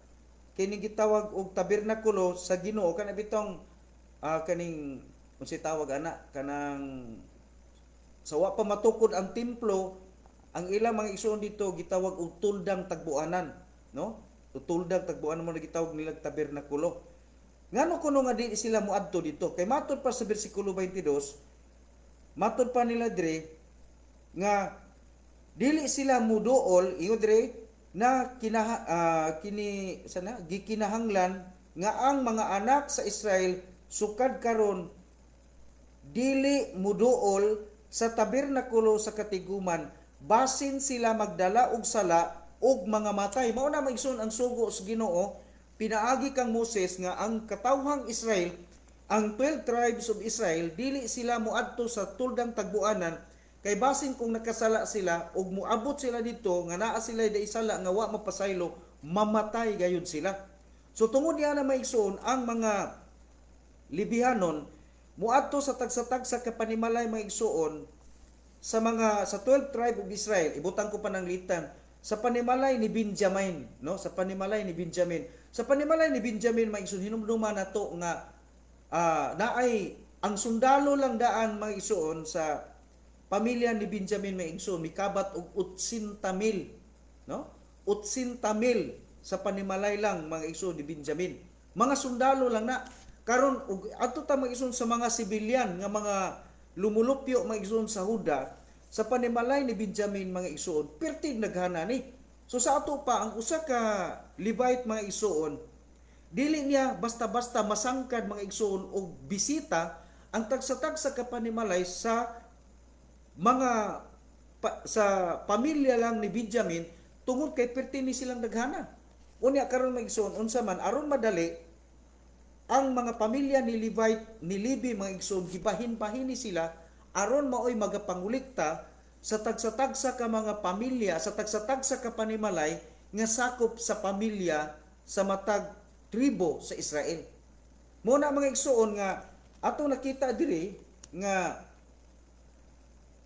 kini gitawag og tabernakulo sa Ginoo kana bitong kaning unsa tawag ana kanang sa wa pa matukod ang templo ang ilang mga igsuon dito gitawag og tuldang tagbuanan, no? Tuldang tagbuanan mo gitawag nilang tabernakulo. Ngano kuno nga di sila muadto dito? Kay matud pa sa bersikulo 22, matud pa nila dire nga dili sila muduol ingon dire na gikinahanglan nga ang mga anak sa Israel sukad karon dili muduol sa tabernakulo sa katiguman basin sila magdala og sala og mga matay. Mao na maigsoon ang sugo sa Ginoo pinaagi kang Moses nga ang katawhang Israel, ang 12 tribes of Israel dili sila moadto sa tuldang tagbuanan kay basin kung nakasala sila ug moabot sila dito nga naa sila daisala nga wa mapasaylo mamatay gayud sila. So tungod niya na maigsoon ang mga Libihanon muadto sa tagsatag sa kapanimalay maigsuon sa 12 tribe of Israel. Ibutang ko pa ng litan sa panimalay ni Benjamin, no? Sa panimalay ni Benjamin. Sa panimalay ni Benjamin maigsuon hinumduman nato nga naay ang sundalo lang daan maigsuon sa pamilya ni Benjamin maigsuon mikabat og 80,000, no? 80,000 sa panimalay lang mga igsoon ni Benjamin. Mga sundalo lang na karon ug adto ta mag-igsoon sa mga sibilyan nga mga lumulupyo mag-igsoon sa Huda sa panimalay ni Benjamin mga igsoon pertig naghana ni. So sa ato pa ang usa ka Levite mga igsoon dili niya basta-basta masangkad mga igsoon og bisita ang tagsatag sa kapanimalay sa mga sa pamilya lang ni Benjamin tungod kay perti ni silang daghana. Unya karon mga igsoon unsa man aron madali ang mga pamilya ni Levite ni Levi mga igsoon gibahin-bahini sila aron maoy magapangulikta sa tagsatagsa ka mga pamilya sa tagsatagsa ka panimalay nga sakop sa pamilya sa matag tribo sa Israel. Muna mga igsoon nga ato nakita diri nga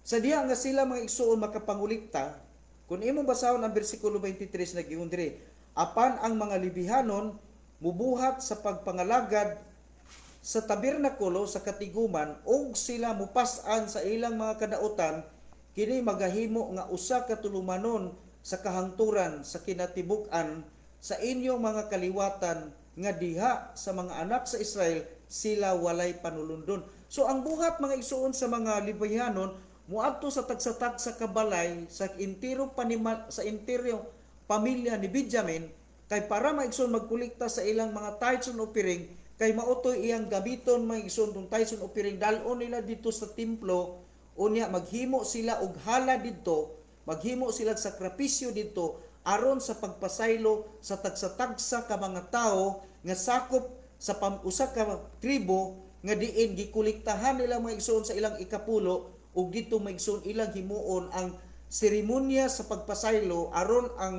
sa diha nga sila mga igsoon makapangulikta kun imong basahon ang bersikulo 23 nagiingon diri apan ang mga Libihanon mubuhat sa pagpangalagad sa tabernakulo sa katiguman ug sila mupas-an sa ilang mga kadautan kini magahimo nga usa ka tulumanon sa kahangturan sa kinatibuk-an sa inyong mga kaliwatan nga diha sa mga anak sa Israel sila walay panulundon. So ang buhat mga igsuon sa mga Libihanon muadto sa tagsatag sa kabalay sa interior pamilya ni Benjamin kay para maigsoon magkulikta sa ilang mga tithes and offering kay mautoy iyang gabiton maigsoon tong tithes and offering dalon nila dito sa templo unya maghimo sila og hala didto maghimo sila og sakripisyo didto aron sa pagpasaylo sa tagsatagsa ka mga tawo nga sakop sa usa ka tribo nga diin gikuliktahan nila maigsoon sa ilang ikapulo ug dito maigsoon ilang himuon ang seremonya sa pagpasaylo aron ang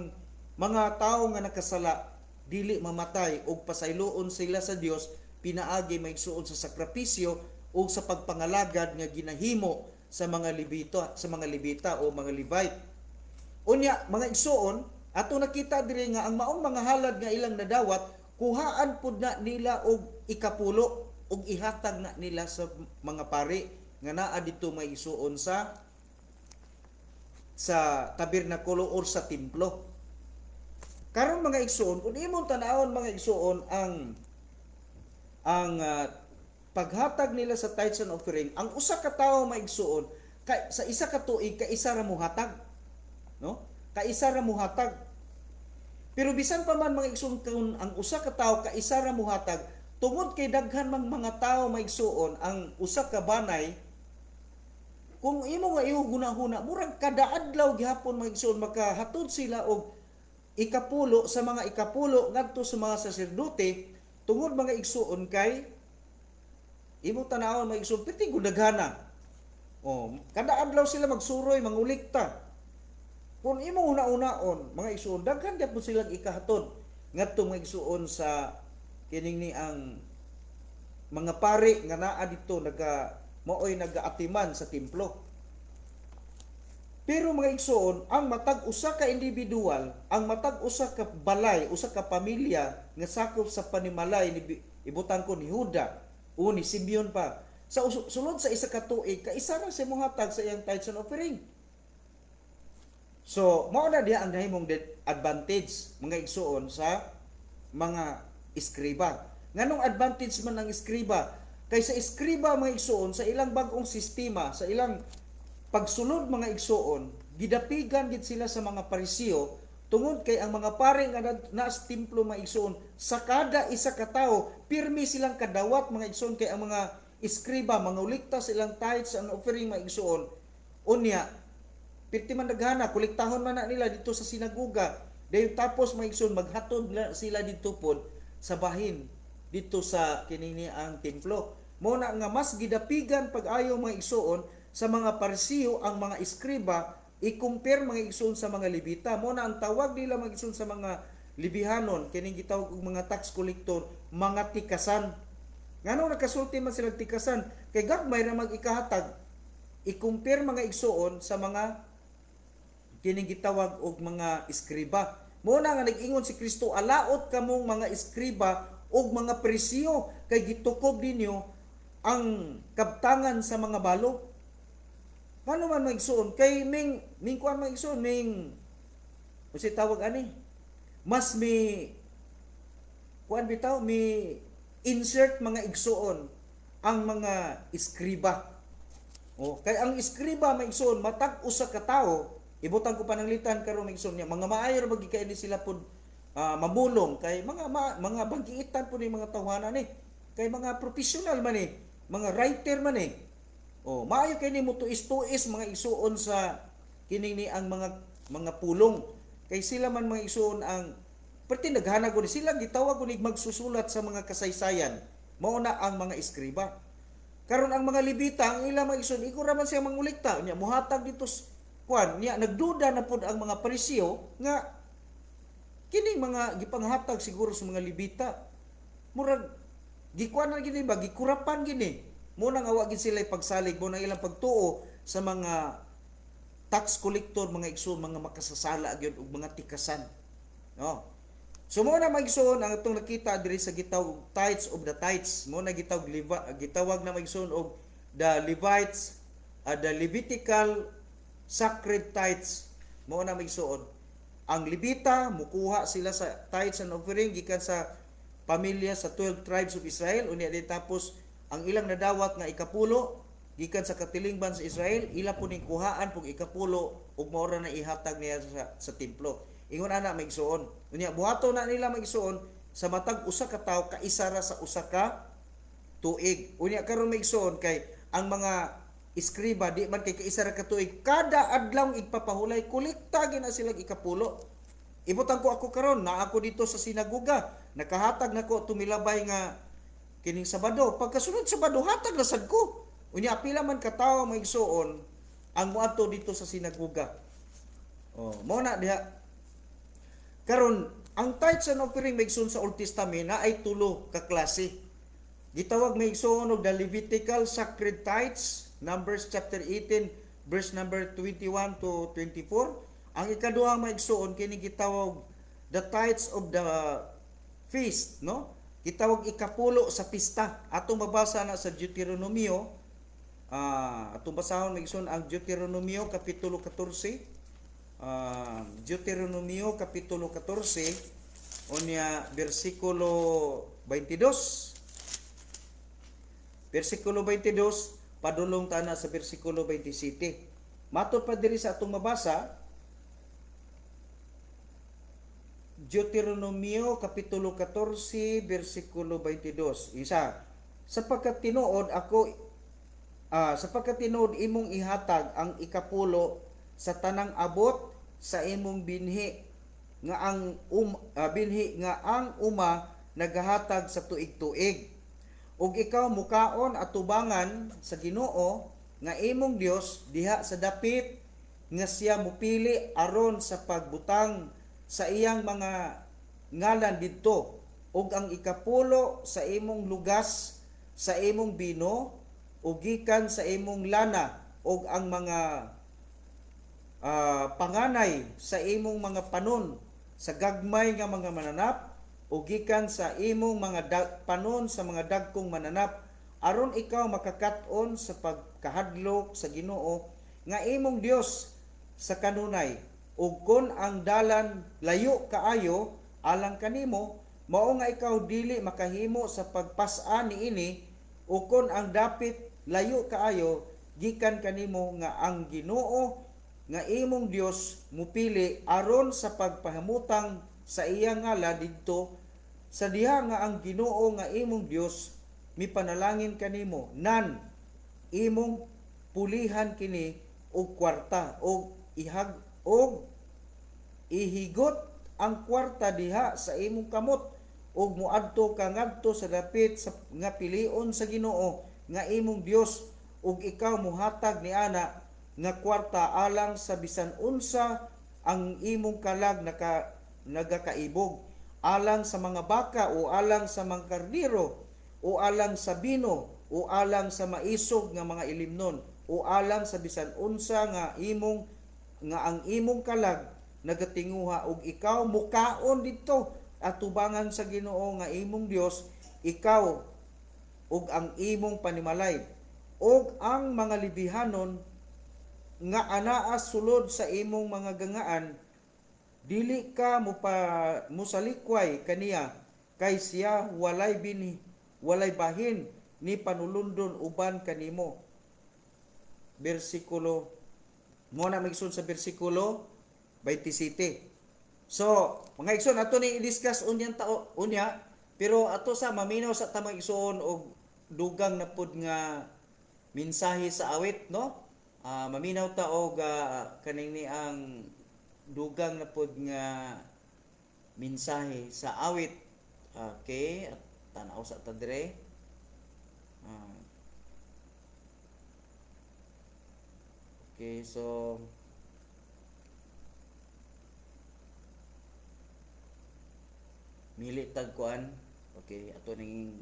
mga tao nga nakasala dili mamatay ug pasayloon sila sa Dios pinaagi maigsuon sa sakripisyo ug sa pagpangalagad nga ginahimo sa mga Levita o mga Levite. Unya mga igsoon, ato nakita diri nga ang maong mga halad nga ilang nadawat, kuhaan pud na nila og ikapulo og ihatag na nila sa mga pari nga naa dito may igsoon sa tabernakulo or sa templo. Karon mga igsoon, kung imong tanawon mga igsoon ang paghatag nila sa tithes and offering, ang usa ka tawo mga igsoon, sa isa ka tuig kaisa ra mo hatag, no? Kaisa ra mo hatag. Pero bisan pa man mga igsoon kung ang usa ka tawo kaisa ra mo hatag, tungod kay daghan mang mga tawo mga igsoon ang usa ka banay, kung imo nga ihuguna-huna, murag kada adlaw gihapon mga igsoon makahatod sila og ikapulo sa mga ikapulo ngadto sa mga saserdote, tungod mga igsoon kay imo tanawon mga igsoon piti gudaghana. Kada adlaw sila magsuroy mangulikta. Kung imo una-unaon mga igsoon, daghan gyud silang ikahatod ngadto mga igsoon sa kining ni ang mga pari nga naa dito maoy nagaatiman sa templo. Pero mga igsoon, ang matag usa ka individual, ang matag usa ka balay, usa ka pamilya nga sakop sa panimalay ni ibutang ko ni Huda o ni Simeon pa. Sa sulod sa isa ka tuig, kaisa ra sa imong hatag sa iyang tithes and offering. So, mao na diha ang nahimong advantage mga igsoon sa mga iskriba. Nganong advantage man ang iskriba? Kay sa iskriba mga igsoon, sa ilang bag-ong sistema, sa ilang pagsulod mga igsoon, gidapigan gid sila sa mga Parisiyo tungod kay ang mga pare nga naa sa templo mga igsoon, sa kada isa ka tawo pirmi silang kadawat mga igsoon, kay ang mga iskriba mga ulikta sa ilang tithes and offering mga igsoon. Unya pirti man daghana kolektahon man na nila dito sa sinagoga. Dayon tapos mga igsoon maghatod sila dito pod sa bahin dito sa kinini ang templo. Mo na nga mas gidapigan pag-ayo mga igsoon sa mga Parisiyo ang mga iskriba i-compare mga igsoon sa mga Levita. Mo na ang tawag nila mga igsoon sa mga Libihanon, kining gitawag og mga tax collector, mga tikasan. Ngano nakasulti man sila tikasan? Kay gagmay ra mag-ikahatag. I-compare mga igsoon sa mga kining gitawag og mga iskriba. Mo na nga nag-ingon si Kristo, alaot kamong mga iskriba og mga Parisiyo kay gitukob ninyo ang kabtangan sa mga balo. Paano man magsuon? Kay ming kuan magsuon, kasi tawag ani, mas kuan bitaw, may insert mga igsuon ang mga iskriba. Kay ang iskriba magsuon, matag usa ka tawo, ibutang ko pananglitan karon magsuon niya, mga maayo ra kay ni sila pud mabulong, kay mga bangkiitan pud ni mga tawhanan ni, kay mga professional man ni, mga writer man ni. Maayo kay ni mo tuis-tuis mga igsuon sa kining ni ang mga pulong. Kay sila man mga igsuon ang perti naghana ko ni sila gitawag ko ni magsusulat sa mga kasaysayan. Mao na ang mga iskriba. Karon ang mga Levita ang ilang mga igsuon iko ra man siya mangulikta nya mohatag dito kuan niya nagduda na pud ang mga Parisiyo nga kining mga gipanghatag siguro sa mga Levita murag gikuan na gini ba gikurapan gini. Muna nga wagin sila pagsalig mo ng ilang pagtuo sa mga tax collector, mga igsoon, mga makasasala gyud ug mga tikasan. No. So mo na magigsoon ang atong nakita diri sa gitawag tithes of the tithes. Mo na gitawag na magigsoon og the Levites, the Levitical sacred tithes. Mo na magigsoon. Ang Levita mukuha sila sa tithes and offering gikan sa pamilya sa 12 tribes of Israel unya di tapos ang ilang nadawat nga ikapulo gikan sa katilingban sa Israel, ila po ning kuhaan pug ikapulo ug mao ra na ihatag niya sa templo. Ingon ana magsuon. Unya buhaton na nila magsuon sa matag usa ka tawo kaisa ra sa usa ka tuig. Unya karon magsuon kay ang mga iskriba di man kay kaisa ra ka tuig, kada adlaw igpapahulay kolekta gina sila ikapulo. Ibutang ko ako karon na ako dito sa sinagoga, nakahatag nako tumilabay nga kining Sabado, pagkasunod Sabado hatag na sad ko. Unya pila man ka tawo maigsuon ang moadto dito sa sinagoga. Mo na diha. Karon ang tithes and offering maigsuon sa Old Testament na ay tulo ka klase. Gitawag maigsuon og the Levitical sacred tithes, Numbers chapter 18 verse number 21 to 24. Ang ikaduhang maigsoon kini gitawag the tithes of the feast, no? Gitawag ikapulo sa pista. Atong mabasa na sa Deuteronomio, atong basahon maigsoon ang Deuteronomio kapitulo 14. Deuteronomio kapitulo 14 unya bersikulo 22. Bersikulo 22 padulong tana sa bersikulo 27. Matod pa diri sa atong mabasa, Deuteronomio kapitulo 14 bersikulo 22. Isa, sapagkat tinuod imong ihatag ang ikapulo sa tanang abot sa imong binhi nga ang uma nagahatag sa tuig-tuig. Ug ikaw mukaon at tubangan sa Ginoo nga imong Dios diha sa dapit nga siya mupili aron sa pagbutang sa iyang mga ngalan didto, ug ang ikapulo sa imong lugas sa imong bino ug gikan sa imong lana, ug ang mga panganay sa imong mga panon sa gagmay nga mga mananap, ug gikan sa imong mga panon sa mga dagkong mananap, aron ikaw makakat-on sa pagkahadlok sa Ginoo nga imong Dios sa kanunay. Ug kon ang dalan layo kaayo alang kanimo, mao nga ikaw dili makahimo sa pagpas-a niini, ug kon ang dapit layo kaayo gikan kanimo nga ang Ginoo nga imong Dios mupili aron sa pagpahamutang sa iyang ngalan didto sa diha nga ang Ginoo nga imong Dios mipanalangin kanimo, nan imong pulihan kini og kwarta og ihigot ang kwarta diha sa imong kamot, ug muadto ka ngadto sa dapit nga pilion sa Ginoo nga imong Dios, ug ikaw muhatag niana nga kwarta alang sa bisan unsa ang imong kalag nagakaibog, alang sa mga baka o alang sa mga kardiro o alang sa bino o alang sa maisog nga mga ilimnon o alang sa bisan unsa nga ang imong kalag nagatinguha, ug ikaw mukaon didto at tubangan sa Ginoo nga imong Dios, ikaw ug ang imong panimalay ug ang mga libihanon nga anaa sulod sa imong mga gangaan, dili ka musalikway kaniya, kay siya walay bahin ni panulundon uban kanimo. Bersikulo mo na magsun sa bersikulo 27. So, mga igsoon, ato ni i-discuss unya, pero ato sa maminaw sa tamang igsoon og dugang na pud nga mensahe sa awit, no? Maminaw ta og kanini ang dugang na pud nga mensahe sa awit. Okay, tanaw sa ta dire. Okay, so mili tagkuan. Okay, ato ning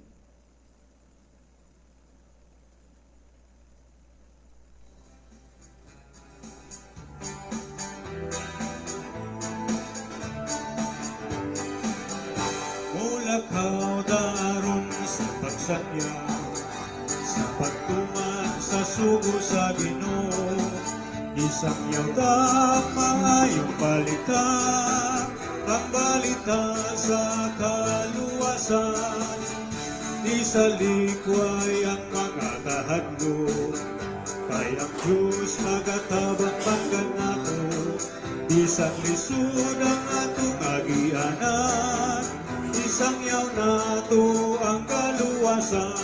Mulakaw daron sa pagsadya, sa pagtuman sa sugo sa Ginoo, isang yawta maayong balita, ang balita sa kaluwasan. Isalikway ang mga tahadlok, kay ang Diyos magatabang pagkanato, isang lisod ang atong agianan, isang yaw nato ang kaluwasan.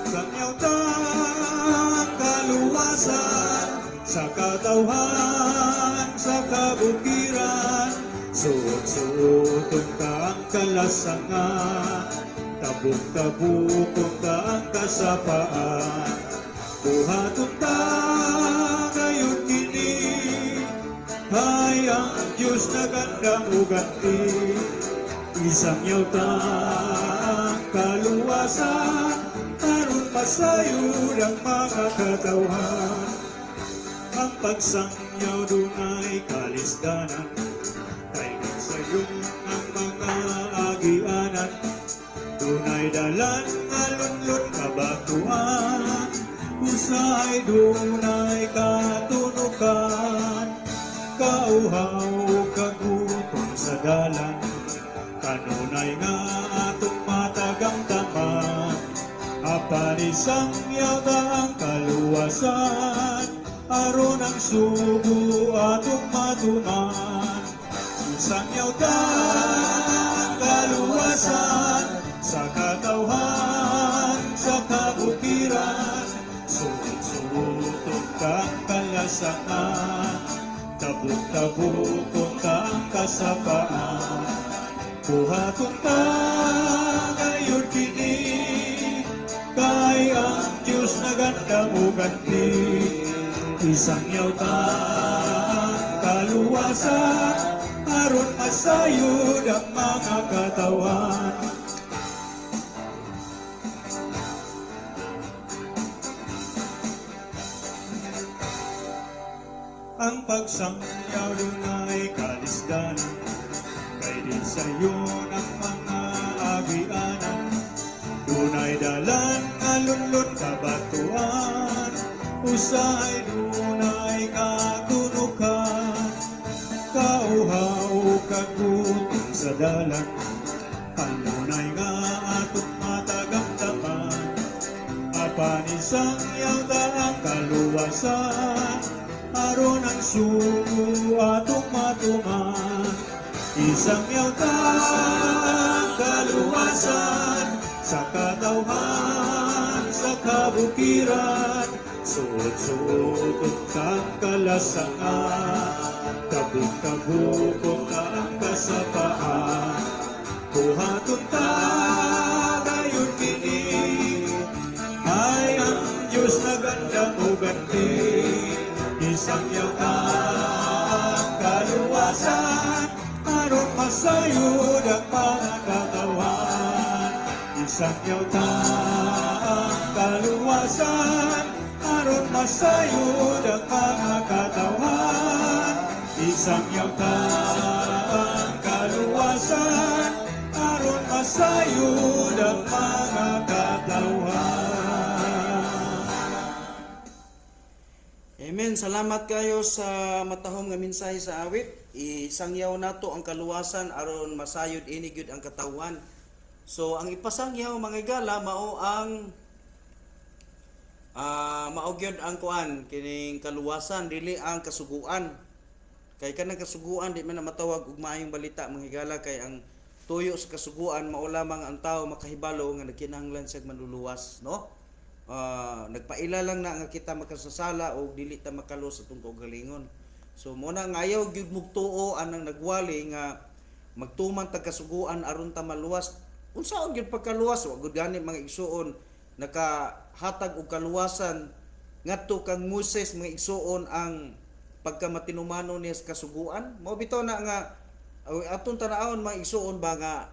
Isang yaw ang kaluwasan, sa katawhan, sa kabukiran, suot-suoton ka ang kalasangan, tabok-tabukon ka ang kasapaan, buhaton ta ngayon kini, hay ang Diyos na gandang uganti. Isang yawta ang kaluwasan, aron masayod ang mga katawhan. ang pagsangyaw dunay kalisdanan, kay nagsayong ang mga agianan, dunay dalan nga lunlon kabatuan, usahay dunay katunukan, kauhaw kagutom sa dalan, kanunay nga atong matagamtaman, apan isangyaw ta ang kaluwasan, aron ang sugo atong matuman. Isangyaw ta ang kaluwasan sa katawhan, sa kabukiran, suot-suot kang kalasaan, tabuk-tabukon kang kasapaan. Buhaton ta ngayon kini, kay ang Diyos na ganda mo ganti. Isangyaw ta ang kaluwasan, aron masayod ang mga katawan. Ang pagsangyaw dunay kalisdanan, kay din sayo ng mga agianan, dunay dalan nga lunlon kabatuan, usay dunay katunukan, kauhaw kagutom sa dalan, kanunay nga atong matagamtaman, apan isangyaw ta ang kaluwasan, aron ang sugo atong matuman. Isangyaw ta ang kaluwasan sa katawhan, sa kabukiran, suot-suot kang kalasaan, tabuk-tabukon kang kasapaan. Buhaton ta ngayon kini, ay ang Diyos na ganda mo ganti. Isangyaw ta ang kaluwasan, aron masayod ang mga katawan. Isangyaw ta ang kaluwasan, aron masayod ang mga katawan. Isangyaw ta ang kaluwasan, aron masayod ang mga katawan. Amen. Salamat kayo sa matahom nga mensahe sa awit. Isangyaw nato ang kaluwasan aron masayod ini gyud ang katawan. So ang ipasangyaw mga igala mao ang mao gyud ang kuan kining kaluwasan dili ang kasuguan. Kay kanang kasuguan di man na matawag og maayong balita mga igala, kay ang tuyo sa kasuguan mao lamang ang tawo makahibalo nga nagkinahanglan sa manluluwas, no? Nagpaila lang na nga kita makasasala o dili ta makalo sa atong kaugalingon. So mo na ngayaw gyud mugtuo anang nagwali nga magtuman tag kasuguan aron ta maluwas. Unsaon gyud pagkaluwas? Wa gud gani mga igsuon nakahatag og kaluwasan ngadto kang Moses mga igsuon ang pagkamatinumano niya sa kasuguan. Mao bitaw na nga atong tanaon mga igsuon ba nga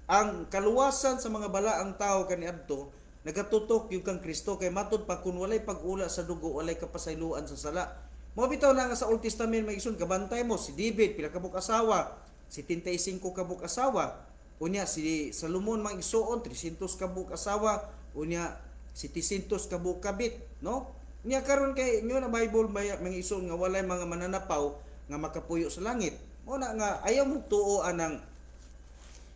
ang kaluwasan sa mga balaang tao kaniadto nagatutok yung kang Kristo, kay matud pa kun walay pag-ula sa dugo walay kapasayloan sa sala. Mo bitaw na nga sa Old Testament maigsoon kabantay mo si David pila kabuk asawa, si 75 kabuk asawa, unya si Solomon maigsoon 300 kabuk asawa, unya si 300 kabuk kabit, no? Unya karon kay inyo na Bible maigsoon nga walay mga mananapaw nga makapuyo sa langit. Mo na nga ayaw mo tuo anang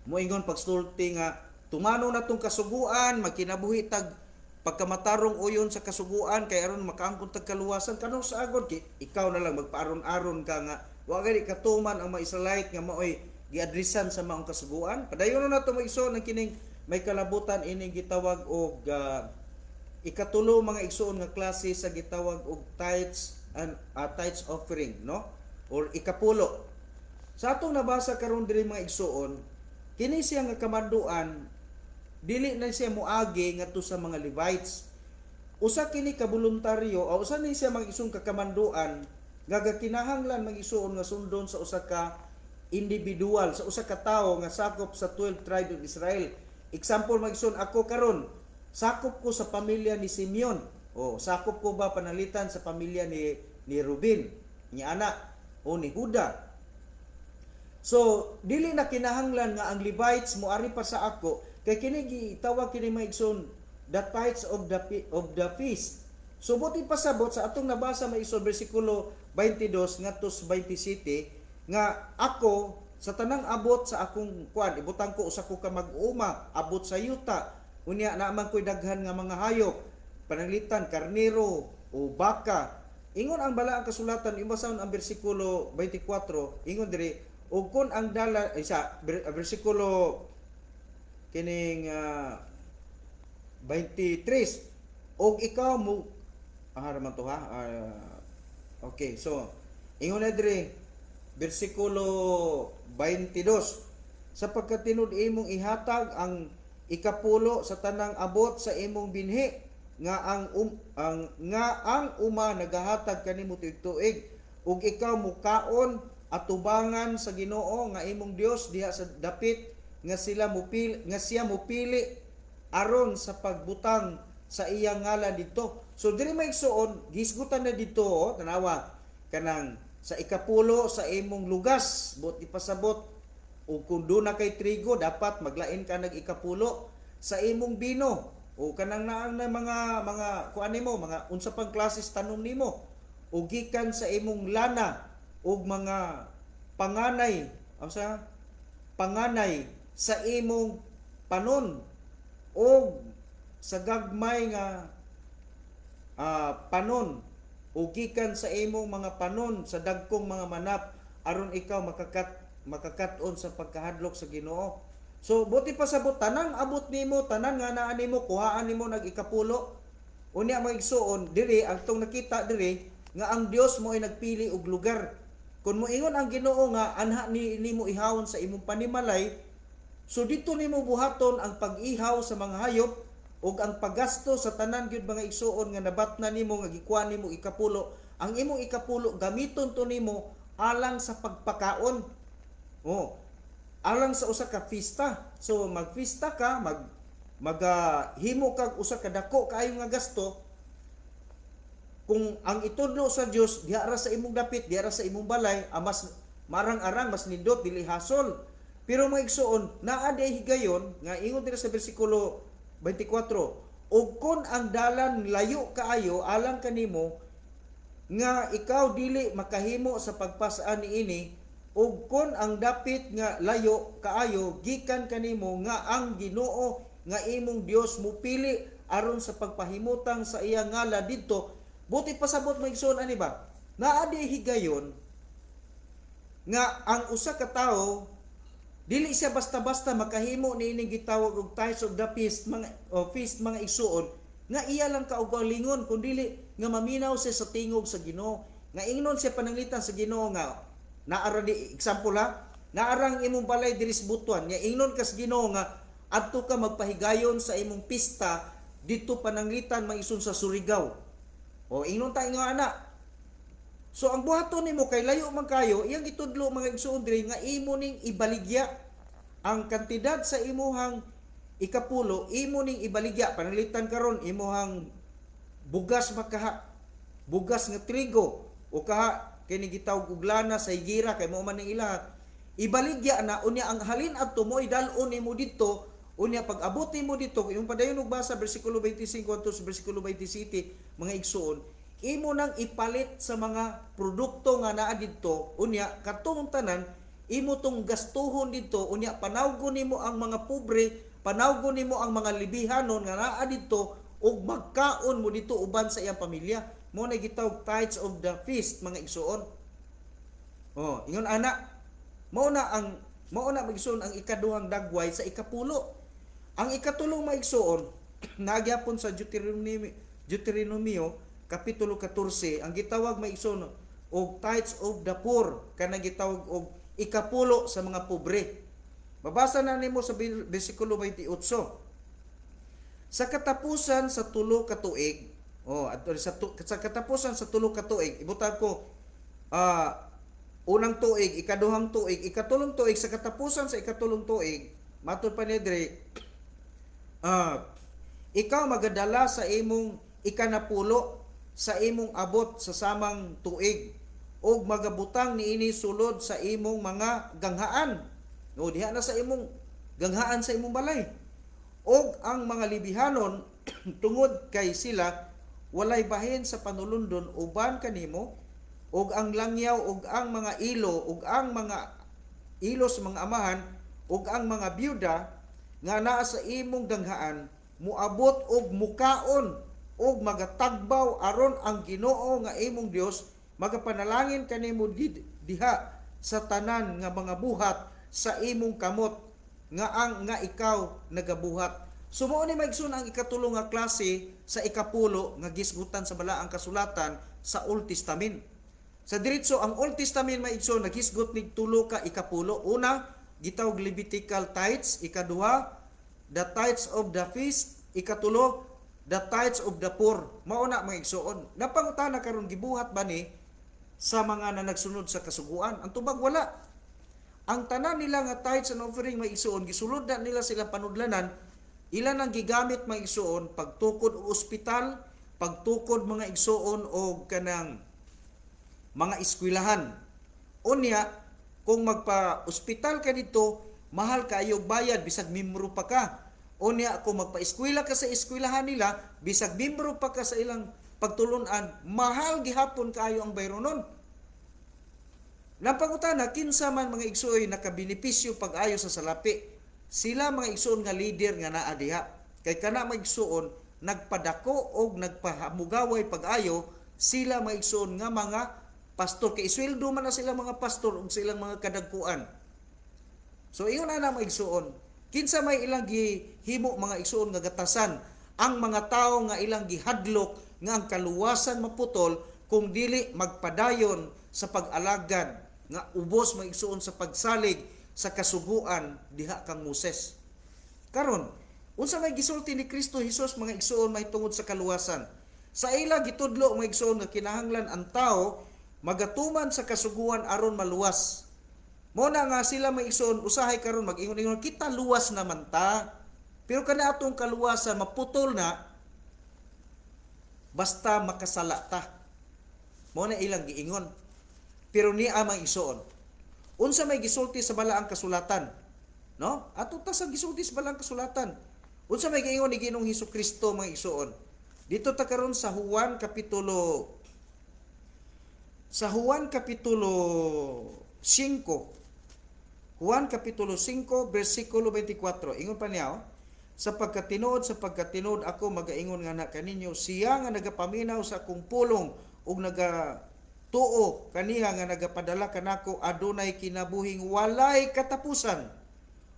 moingon pagsulti nga tumano na tong kasuguan, magkinabuhi tag pagkamatarong uyon sa kasuguan, kay aron makaangkon tag kaluwasan kanang sa agod ikaw na lang magpaaron-aron ka nga wa gani katuman ang ma-Israelite nga maoy giadresan sa maong kasuguan. Padayon na to mag-igsoon ng kining may kalabutan ining gitawag og ikatulo mga igsoon nga klase sa gitawag og tithes and tithes offering, no? Or ikapulo. Sa atong nabasa karon diri mga igsoon, kini siya nga kamanduan dili na siya moagi ngadto sa mga Levites. Usa kini ka voluntaryo o usa ni siya mag-isong kakamanduan nga kinahanglan mag-isuon nga sundon sa usa ka individual, sa usa ka tawo nga sakop sa 12 tribe of Israel. Example mag-isuon ako karon, sakop ko sa pamilya ni Simeon. O sakop ko ba panalitan sa pamilya ni Ruben, ni anak o ni Huda? So dili na kinahanglan nga ang Levites moari pa sa ako, kay kini gitawag kini maigsoon the tithes of the feast. So buti pasabot sa atong nabasa maigsoon bersikulo 22 ngadto sa 27 nga ako sa tanang abot sa akong kuan ibutang ko usa ko ka mag-uma abot sa yuta, unya naman ko'y daghan nga mga hayop pananglitan karnero o baka. Ingon ang balaang kasulatan imbasahon ang bersikulo 24 ingon diri ug kun ang dala isa bersikulo kining 23 og ikaw mo raman to ha. Okay, so ingon na diri bersikulo 22 sapagkat tinud imong ihatag ang ikapulo sa tanang abot sa imong binhi nga ang uma nagahatag kanimo tuig-tuig ug ikaw mukaon atubangan sa Ginoo nga imong Dios diha sa dapit nga siya mupili aron sa pagbutang sa iyang ngalan dito. So diri maigsuon gisgutan na dito tanawa kanang sa ikapulo sa imong lugas buot ipasabot ug kun do na kay trigo dapat maglain ka nag ikapulo sa imong bino o kanang naang na mga kuan nimo mga unsa pang klases tanom nimo o gikan sa imong lana og mga panganay sa imong panon o sa gagmay nga panon o gikan sa imong mga panon sa dagkong mga manap aron ikaw makakat-on sa pagkahadlok sa Ginoo. So buti pasabot tanang abot nimo tanan nga naa nimo kuhaan nimo nag ikapulo unya maigsuon diri ang tong nakita diri nga ang Dios mo ay nagpili og lugar. Kung mo ingon ang Ginoo nga anha nimo ihawon sa imong panimalay, so dito nimo buhaton ang pag-ihaw sa mga hayop ug ang paggasto sa tanan gyud mga igsuon nga nabatna nimo nga gikuan nimo ikapulo. Ang imong ikapulo gamiton to nimo alang sa pagpakaon. Alang sa usa ka fiesta. So magfiesta ka, maghimo kag usa ka dako kaayo nga gasto. Kung ang itudlo sa Dios diha ra sa imong dapit, diha ra sa imong balay, mas marang-arang, mas nindot dili hasol. Pero maigsuon naa day higayon nga ingon dira sa bersikulo 24, ug kun ang dalan layo kaayo alang kanimo nga ikaw dili makahimo sa pagpasaan niini, ug kun ang dapit nga layo kaayo gikan kanimo nga ang Ginoo nga imong Dios mupili aron sa pagpahimutang sa iya ngalan didto. Buti pasabot mo igsoon ani ba? Naa di higayon nga ang usa ka tawo dili siya basta-basta makahimo niining gitawag og tithes of the feast mga igsoon nga iya lang kaugalingon kun dili nga maminaw siya sa tingog sa Ginoo. Nga ingnon siya pananglitan sa Ginoo nga naara di example ha, naarang imong balay diri sa Butuan, nga ingnon ka sa Ginoo nga adto ka magpahigayon sa imong pista dito pananglitan maisun sa Surigao. O ingnon ta nga ana. So ang buhaton nimo kay layo man kayo, iyang itudlo mga igsoon diri nga imo ning ibaligya ang kantidad sa imuhang ikapulo, imo ning ibaligya pananglitan karon imuhang bugas bugas nga trigo o kaha kini gitawag og lana sa higira kay mao man ning ilaha. Ibaligya na unya ang halin adto mo idal-on nimo didto. Unya pag abot nimo dito, yung padayon og basa bersikulo 25 to bersikulo 27 mga igsoon, imo nang ipalit sa mga produkto nga naa didto, unya katong tanan imo tong gastuhon didto, unya panawgon nimo ang mga pobre, panawgon nimo ang mga libihanon nga naa didto ug magkaon mo dito uban sa iyang pamilya. Mo na gitawag tithes of the feast mga igsoon. Ingon ana, mao na magigsoon ang ikaduhang dagway sa ikapulo. Ang ikatulong maigsoon nagyapon sa Deuteronomio kapitulo 14 ang gitawag maigsoon og tithes of the poor kanang gitawag og ikapulo sa mga pobre. Babasa na nimo sa bersikulo 28. Sa katapusan sa tulo ka tuig, sa katapusan sa tulo ka tuig, ibutan ko unang tuig, ikaduhang tuig, ikatulong tuig, sa katapusan sa ikatulong tuig, matud pa ni diri, ikaw magadala sa imong ikanapulo sa imong abot sa samang tuig, og magabutang niini sulod sa imong mga ganghaan. No, diha na sa imong ganghaan sa imong balay. Og ang mga libihanon tungod kay sila walay bahin sa panulundon uban kanimo, og ang langyaw og ang mga ilo og ang mga ilo sa mga amahan ug ang mga byuda nga naa sa imong ganghaan muabot og mukaon og magatagbaw aron ang Ginoo nga imong Dios magapanalangin kanimo diha sa tanan nga mga buhat sa imong kamot nga ikaw nagabuhat. Sumo ni maigsoon ang ikatulo nga klase sa ikapulo nga gisgutan sa balaang kasulatan sa Old Testament. Sa diretso ang Old Testament maigsoon naghisgot nig tulo ka ikapulo. Una, gitawag Levitical tithes. Ikaduha, the tithes of the feast. Ikatulo, the tithes of the poor. Mauna maigsoon. Napangutana karon gibuhat ba ni sa mga nagsunod sa kasuguan? Ang tubag wala. Ang tanan nila nga tithes and offering maigsoon gisulod na nila silang panudlanan. Ilan ang gigamit maigsoon pagtukod o ospital, pagtukod mga igsoon o kanang mga eskwelahan. Unya, kung magpa-ospital ka dito, mahal kaayog bayad, bisag membro pa ka. Unya, kung magpa-eskwela ka sa eskwelahan nila, bisag membro pa ka sa ilang pagtulunan, mahal gihapon kaayo ang bayro nun. Napangutana, kinsa man mga igsuoy nakabenepisyo pag-ayo sa salapi, sila mga igsuon nga leader nga naa diha. Kay kana mga igsuon, nagpadako o nagpahamugaway pag-ayo, sila mga igsuon nga mga pastor. Kay isweldo man na sila mga pastor ug silang mga kadagkuan. So iyon na mga igsuon. Kinsa may ilang gihimo mga igsuon nga gatasan ang mga tao nga ilang gihadlok nga ang kaluwasan maputol kung dili magpadayon sa pag-alagad nga ubos mga igsuon sa pagsalig sa kasuguan diha kang Moses. Karon, unsa may gisulti ni Kristo Hesus mga igsuon may tungod sa kaluwasan? Sa ila gitudlo mga igsuon nga kinahanglan ang tao magatuman sa kasuguan aron maluwas. Mo na nga sila may igsoon usahay karon mag-ingon-ingon kita luwas naman ta. Pero kana atong kaluwasan maputol na basta makasala ta. Mo na ilang giingon. Pero ni amang igsoon. Unsa may gisulti sa balaang kasulatan? No? Ato ta sa gisulti sa balaang kasulatan. Unsa may giingon ni Ginoong Hesukristo mga igsoon? Dito ta karon sa Juan kapitulo 5. Juan kapitulo 5 bersikulo 24. Ingon pa niya, sa pagkatinuod ako magaingon nga na kaninyo, siya nga nagapaminaw sa akong pulong ug nagatuo kaniya nga nagapadala kanako adunay kinabuhing walay katapusan.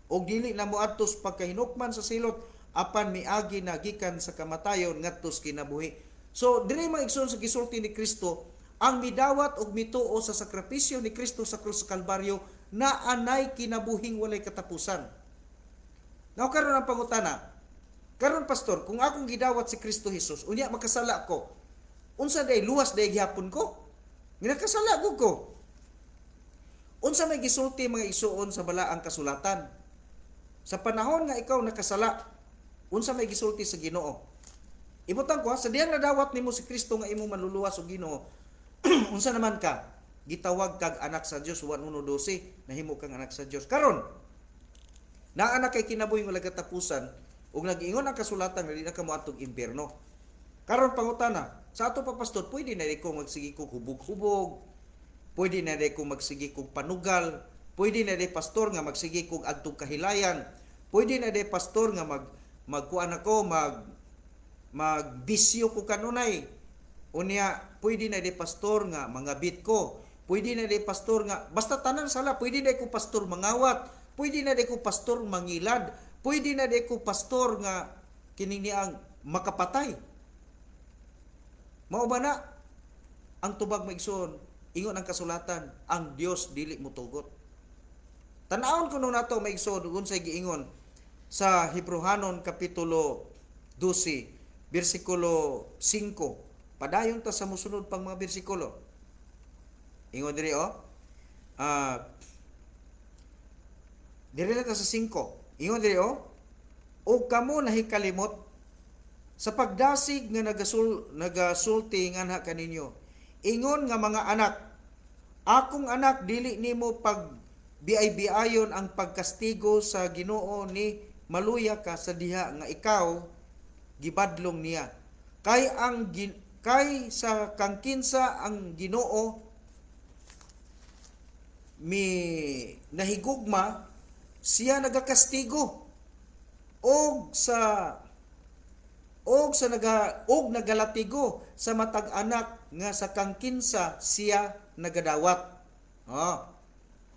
Og dili na moadtos pagkahinukman sa silot apan miagi na gikan sa kamatayon ngadtos kinabuhi. So diri maigsoon sa gisulti ni Kristo, ang midawat og mituo sa sakripisyo ni Kristo sa krus sa Kalbaryo na anay kinabuhing walay katapusan. Now karon ang pangutana. Karon pastor, kung akong gidawat si Kristo Hesus, unya makasala ko. Unsa day luwas day gihapon ko? Ginakasala ko. Unsa may gisulti mga igsuon sa balaang kasulatan? Sa panahon nga ikaw nakasala, unsa may gisulti sa Ginoo? Ibutang ko, sa diyang nadawat nimo si Kristo nga imo manluluwas og Ginoo, unsa naman ka? Gitawag kag anak sa Dios, Juan 1:12, nahimo kang anak sa Dios. Karon, naa na kay kinabuhing wala katapusan, ug nag-ingon ang kasulatan nga di na kamo atong impierno. Karon pangutana, sa ato pa pastor, pwede na di ko magsigi kog hubog-hubog, pwede na di ko magsigi kog panugal, pwede na di pastor nga magsigi kog adtong kahilayan, pwede na di pastor nga magkuan ako, magbisyo ko kanunay. Unya, pwede na di pastor nga mangabit ko. Pwede na di pastor nga, basta tanan sala, pwede na ko pastor mangawat, pwede na di ko pastor mangilad, pwede na di ko pastor nga kining niang makapatay. Mao ba na ang tubag maigsoon, ingon ang kasulatan, ang Dios dili motugot. Tan-awon kuno nato maigsoon unsay giingon sa Hebrehanon kapitulo 12 bersikulo 5. Padayon ta sa mosunod pang mga bersikulo. Ingon diri diri ta sa 5. Ingon diri o kamo nahikalimot sa pagdasig nga nagasulti nganha kaninyo. Ingon nga mga anak, akong anak, dili nimo pag biay-biayon ang pagkastigo sa Ginoo ni maluya ka sa diha nga ikaw gibadlong niya. Kay sa kangkinsa ang Ginoo mi nahigugma, siya nagakastigo og nagalatigo sa matag anak nga sa kangkinsa siya nagadawat.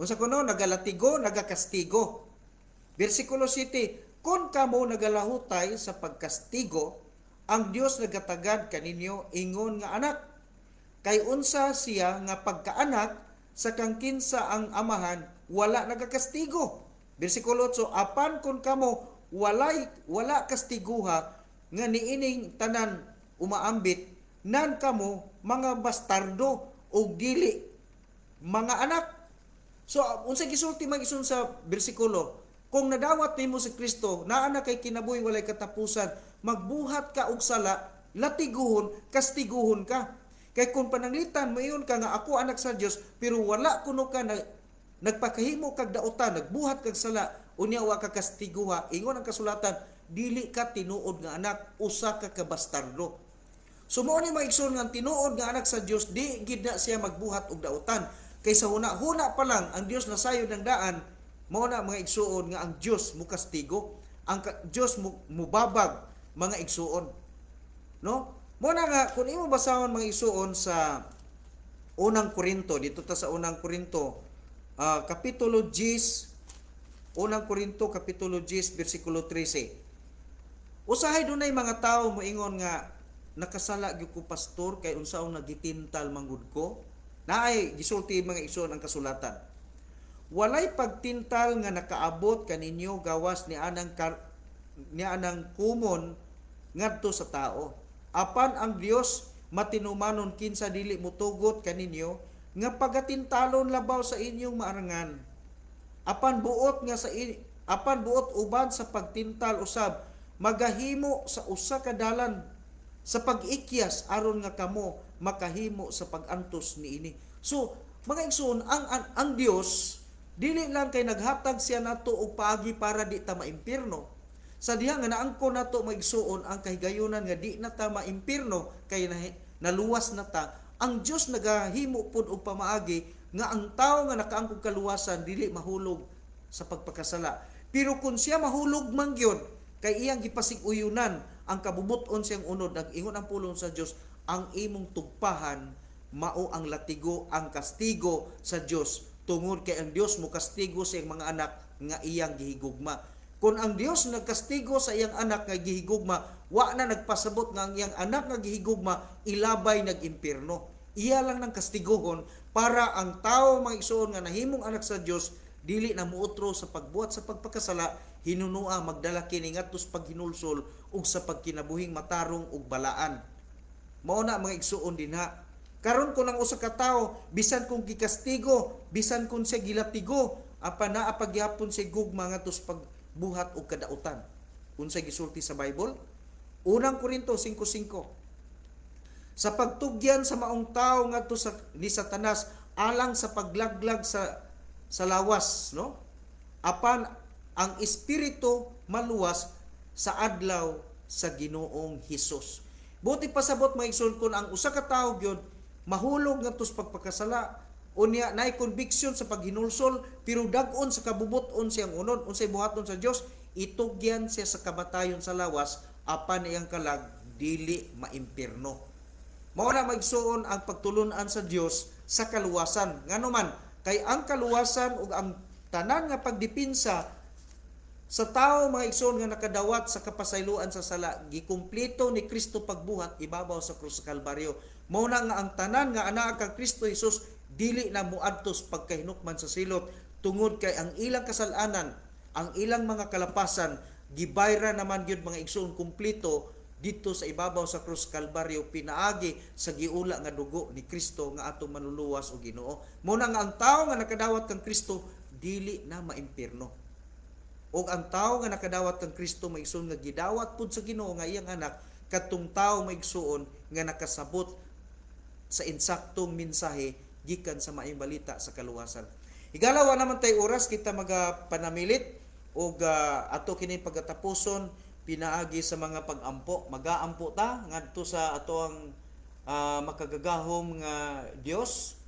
Unsa kuno, nagalatigo, nagakastigo. Bersikulo 7, kun kamo nagalahutay sa pagkastigo, ang Dios nagatagad kaninyo ingon nga anak. Kay unsa siya nga pagkaanak sa kangkinsa ang amahan, wala nagakastigo. Bersikulo 8, apan kun kamo wala kastiguha nga niining tanan umaambit, nan kamo mga bastardo o dili mga anak. So unsa gisulti mag-ison sa bersikulo, kung nadawat nimo si Kristo, naa na kay kinabuhi walay katapusan, magbuhat ka og sala, latiguhon, kastiguhon ka. Kay kung pananglitan mayon ka nga ako anak sa Dios, pero wala kuno ka nagpakahimo kag dautan, nagbuhat kag sala, unya wa ka kastiguha, ingon ang kasulatan, dili ka tinuod nga anak, usa ka kabastardo. So mao ni maigsoon nga tinuod nga anak sa Dios, di gid na siya magbuhat og dautan. Kaysa huna pa lang ang Dios nasayod ng daan, mao na mga igsuon nga ang Dios mo kastigo, ang Dios mo mubabag mga igsuon. No? Mo na nga kung imo basahon mga igsuon sa unang Korinto, dito ta sa unang Korinto, kapitulo 10, unang Korinto kapitulo 10 bersikulo 13. Usahay dunay mga tawo moingon nga nakasala gyud ko pastor kay unsaon nagitintal manggud ko. Naay gisulti mga igsoon ang kasulatan. Walay pagtintal nga nakaabot kaninyo gawas ni anang kumon ngadto sa tao. Apan ang Dios matinumanon kinsa dili motugot kaninyo nga pagatintalon labaw sa inyong maarangan. Apan buot uban sa pagtintal usab magahimo sa usa ka dalan sa pag-ikyas aron nga kamo makahimo sa pag-antos niini. So, mga igsoon, ang Dios dili lang kay naghatag siya nato og paagi para di ta maimpirno. Sa diha nga naangko nato mga igsoon ang kahigayunan nga di na ta maimpirno kay naluwas na ta. Ang Dios nagahimo pud og pamaagi nga ang tawo nga nakaangkog kaluwasan dili mahulog sa pagpakasala. Pero kung siya mahulog man gyud, kay iyang gipasig-uyunan ang kabubut-on siyang unod, nag-ingon ang pulong sa Dios, ang imong tugpahan mao ang latigo, ang kastigo sa Dios, tungod kay ang Dios mo kastigo sa iyang mga anak nga iyang gihigugma. Kung ang Dios nagkastigo sa iyang anak nga gihigugma, wa na nagpasabot nga ang iyang anak nga gihigugma ilabay nag-impierno. Iya lang nang kastiguhon para ang tawo mga igsoon nga nahimong anak sa Dios dili na muotro sa pagbuhat sa pagpakasala, hinunua magdala kini ngadto sa paghinulsol ug sa pagkinabuhing matarong ug balaan. Mao na mga igsuon dinha. Karon ko nang usa ka tawo, bisan kung gikastigo, bisan kung siya gilatigo, apan naa pagyapon siya gugma ngadto sa pagbuhat og kadautan. Unsay gisulti sa Bible? Unang Korinto 5:5. Sa pagtugyan sa maong tawo ngadto ni Satanas alang sa paglaglag sa lawas, no? Apan ang espiritu maluwas sa adlaw sa Ginoong Hesus. Buti pasabot mga igsoon kun ang usa ka tawo gyud mahulog ngadto sa pagpakasala, unya naay conviction sa paghinulsol pero dag-on sa kabubuton siyang unod, unsay buhaton sa Dios, itugyan siya sa kamatayon sa lawas apan iyang kalag dili maimpierno. Mao na magsuon ang pagtulunan sa Dios sa kaluwasan. Ngano man kay ang kaluwasan ug ang tanan nga pagdipinsa sa tao mga igsoon nga nakadawat sa kapasayloan sa sala, gikumpleto ni Kristo pagbuhat ibabaw sa krus sa Kalbaryo. Mao na nga ang tanan nga anaa kang Kristo Hesus dili na muadto sa pagkahinukman sa silot, tungod kay ang ilang kasalanan, ang ilang mga kalapasan gibayra naman gyud mga igsoon kumpleto dito sa ibabaw sa krus Kalbaryo, pinaagi sa giula nga dugo ni Kristo nga atong manluluwas o Ginoo. Mao na nga ang tawo nga nakadawat kang Kristo dili na maimpierno. O ang tawo nga nakadawat kang Kristo maigsoon nga gidawat pud sa Ginoo nga iyang anak, kadtong tawo maigsuon nga nakasabot sa insaktong mensahe gikan sa maayong balita sa kaluwasan. Higala wa naman tay oras kita magapanamilit og ato kini pagatapuson pinaagi sa mga pagampo. Magaampo ta ngadto sa atoang makagagahom nga Dios.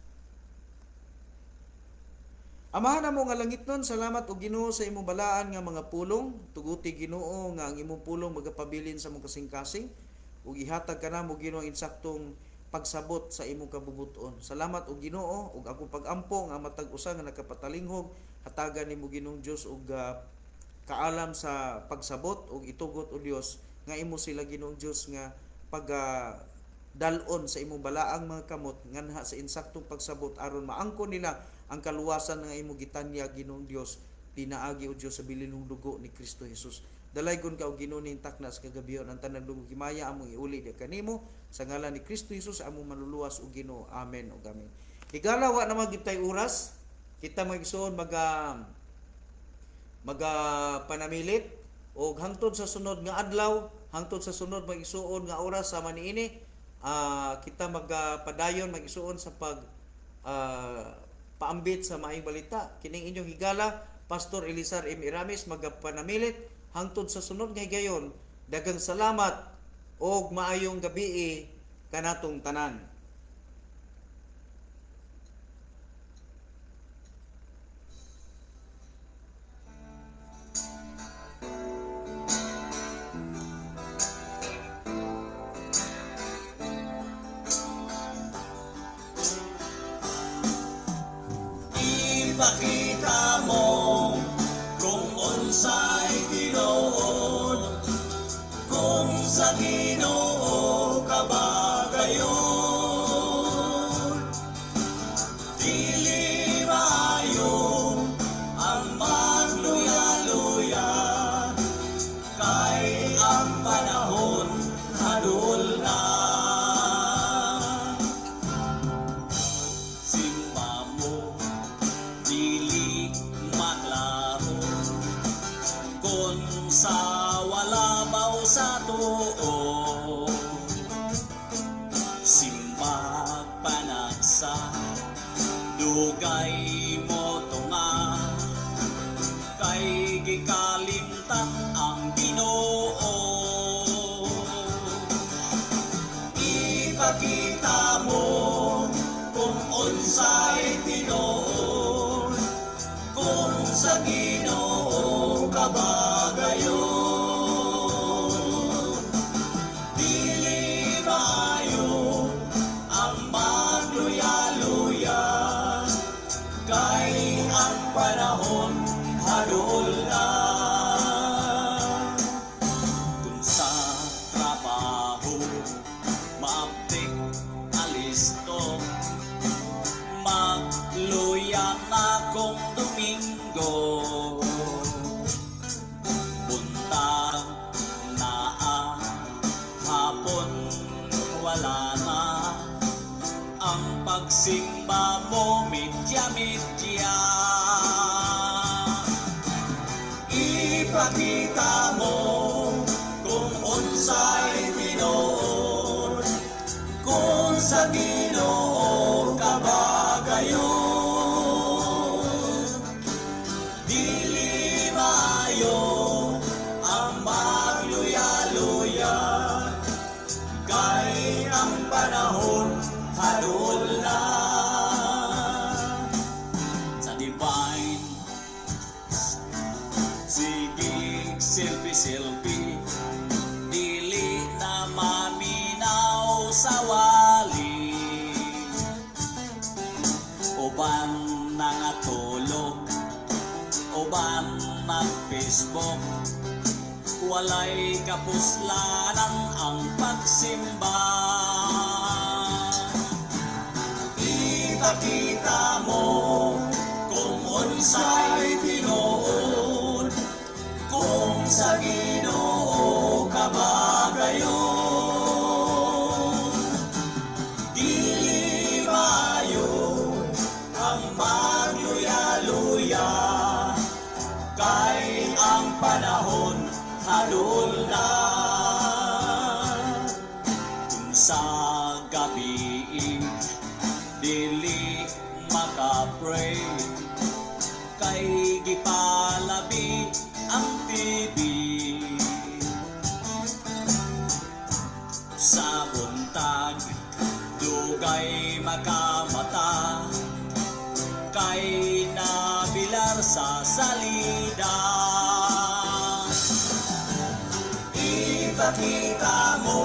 Amahan namo nga langitnon, salamat o Ginoo sa imong balaan nga mga pulong. Tuguti Ginoo nga ang imong pulong magapabilin sa mong kasing-kasing ug ihatag kanamo Ginoo ang insaktong pagsabot sa imong kabubuton. Salamat o Ginoo ug akong pagampo nga matag usa nga nakapatalingog hatagan nimo Ginoong Dios ug kaalam sa pagsabot ug itugot o Dios nga imo sila Ginoong Dios nga dalon sa imong balaang mga kamot nganha sa insaktong pagsabot aron maangkon nila ang kaluwasan nga imo gitanya Ginoong Dios pinaagi o Dios sa bilinong dugo ni Kristo Jesus. Dalaygon ka og Ginoo ning takna sa kagabion ang tanang dugong himaya among iuli di kanimo sa ngalan ni Kristo Jesus among manluluwas o Ginoo. Amen ug amen. Higala wa na magitay oras kita magigsoon panamilit og hangtod sa sunod nga adlaw, hangtod sa sunod magigsuon nga oras sama niini kita magpadayon magigsuon sa paambit sa maayong balita. Kining inyong higala Pastor Elizar M. Iramis magapanamilit hangtod sa sunod nga higayon. Daghang salamat og maayong gabii kanatong tanan. Ipakita mo kung unsay tinuod, kung sa Ginoo ka ba gayon. Dili maayo ang magluya-luya, kay ang panahon hadul na. Simba mo dili maklaro kung sa wala baw sa tuo. Simba panagsa dugay mo tunga, kay gikalimtan ang Ginoo. Ipakita mo kung unsay tinuod, kung sa Ginoo ka ba gayon. Dili maayo ang magluya-luya, kay ang panahon hadul na. Kung sa trabaho maaptik alisto, magluya na kong Domingo. Buntag na hapon wala na, ang pagsimba mo medya-medya. Ipakita mo kung unsay tinuod, kung sa Ginoo ka ba gayon. Dili maayo ang magluya-luya, kay ang panahon hadul na. Sa divine sige silpi-silpi, dili na maminaw sa wali. Uban nangatulog, uban mag-Facebook, walay kapuslanan ang pagsimba. Ipakita mo kung unsay tinuod, kung sa Ginoo ka ba gayon. Dili maayo ang magluya-luya, kay ang panahon hadul na. pray kay gipalabi ang TV sa buntag dugay makamata kay nabilar sa salida. Ipakita mo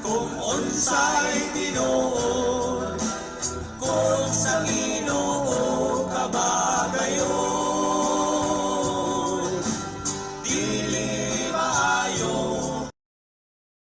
kung unsay Ginoo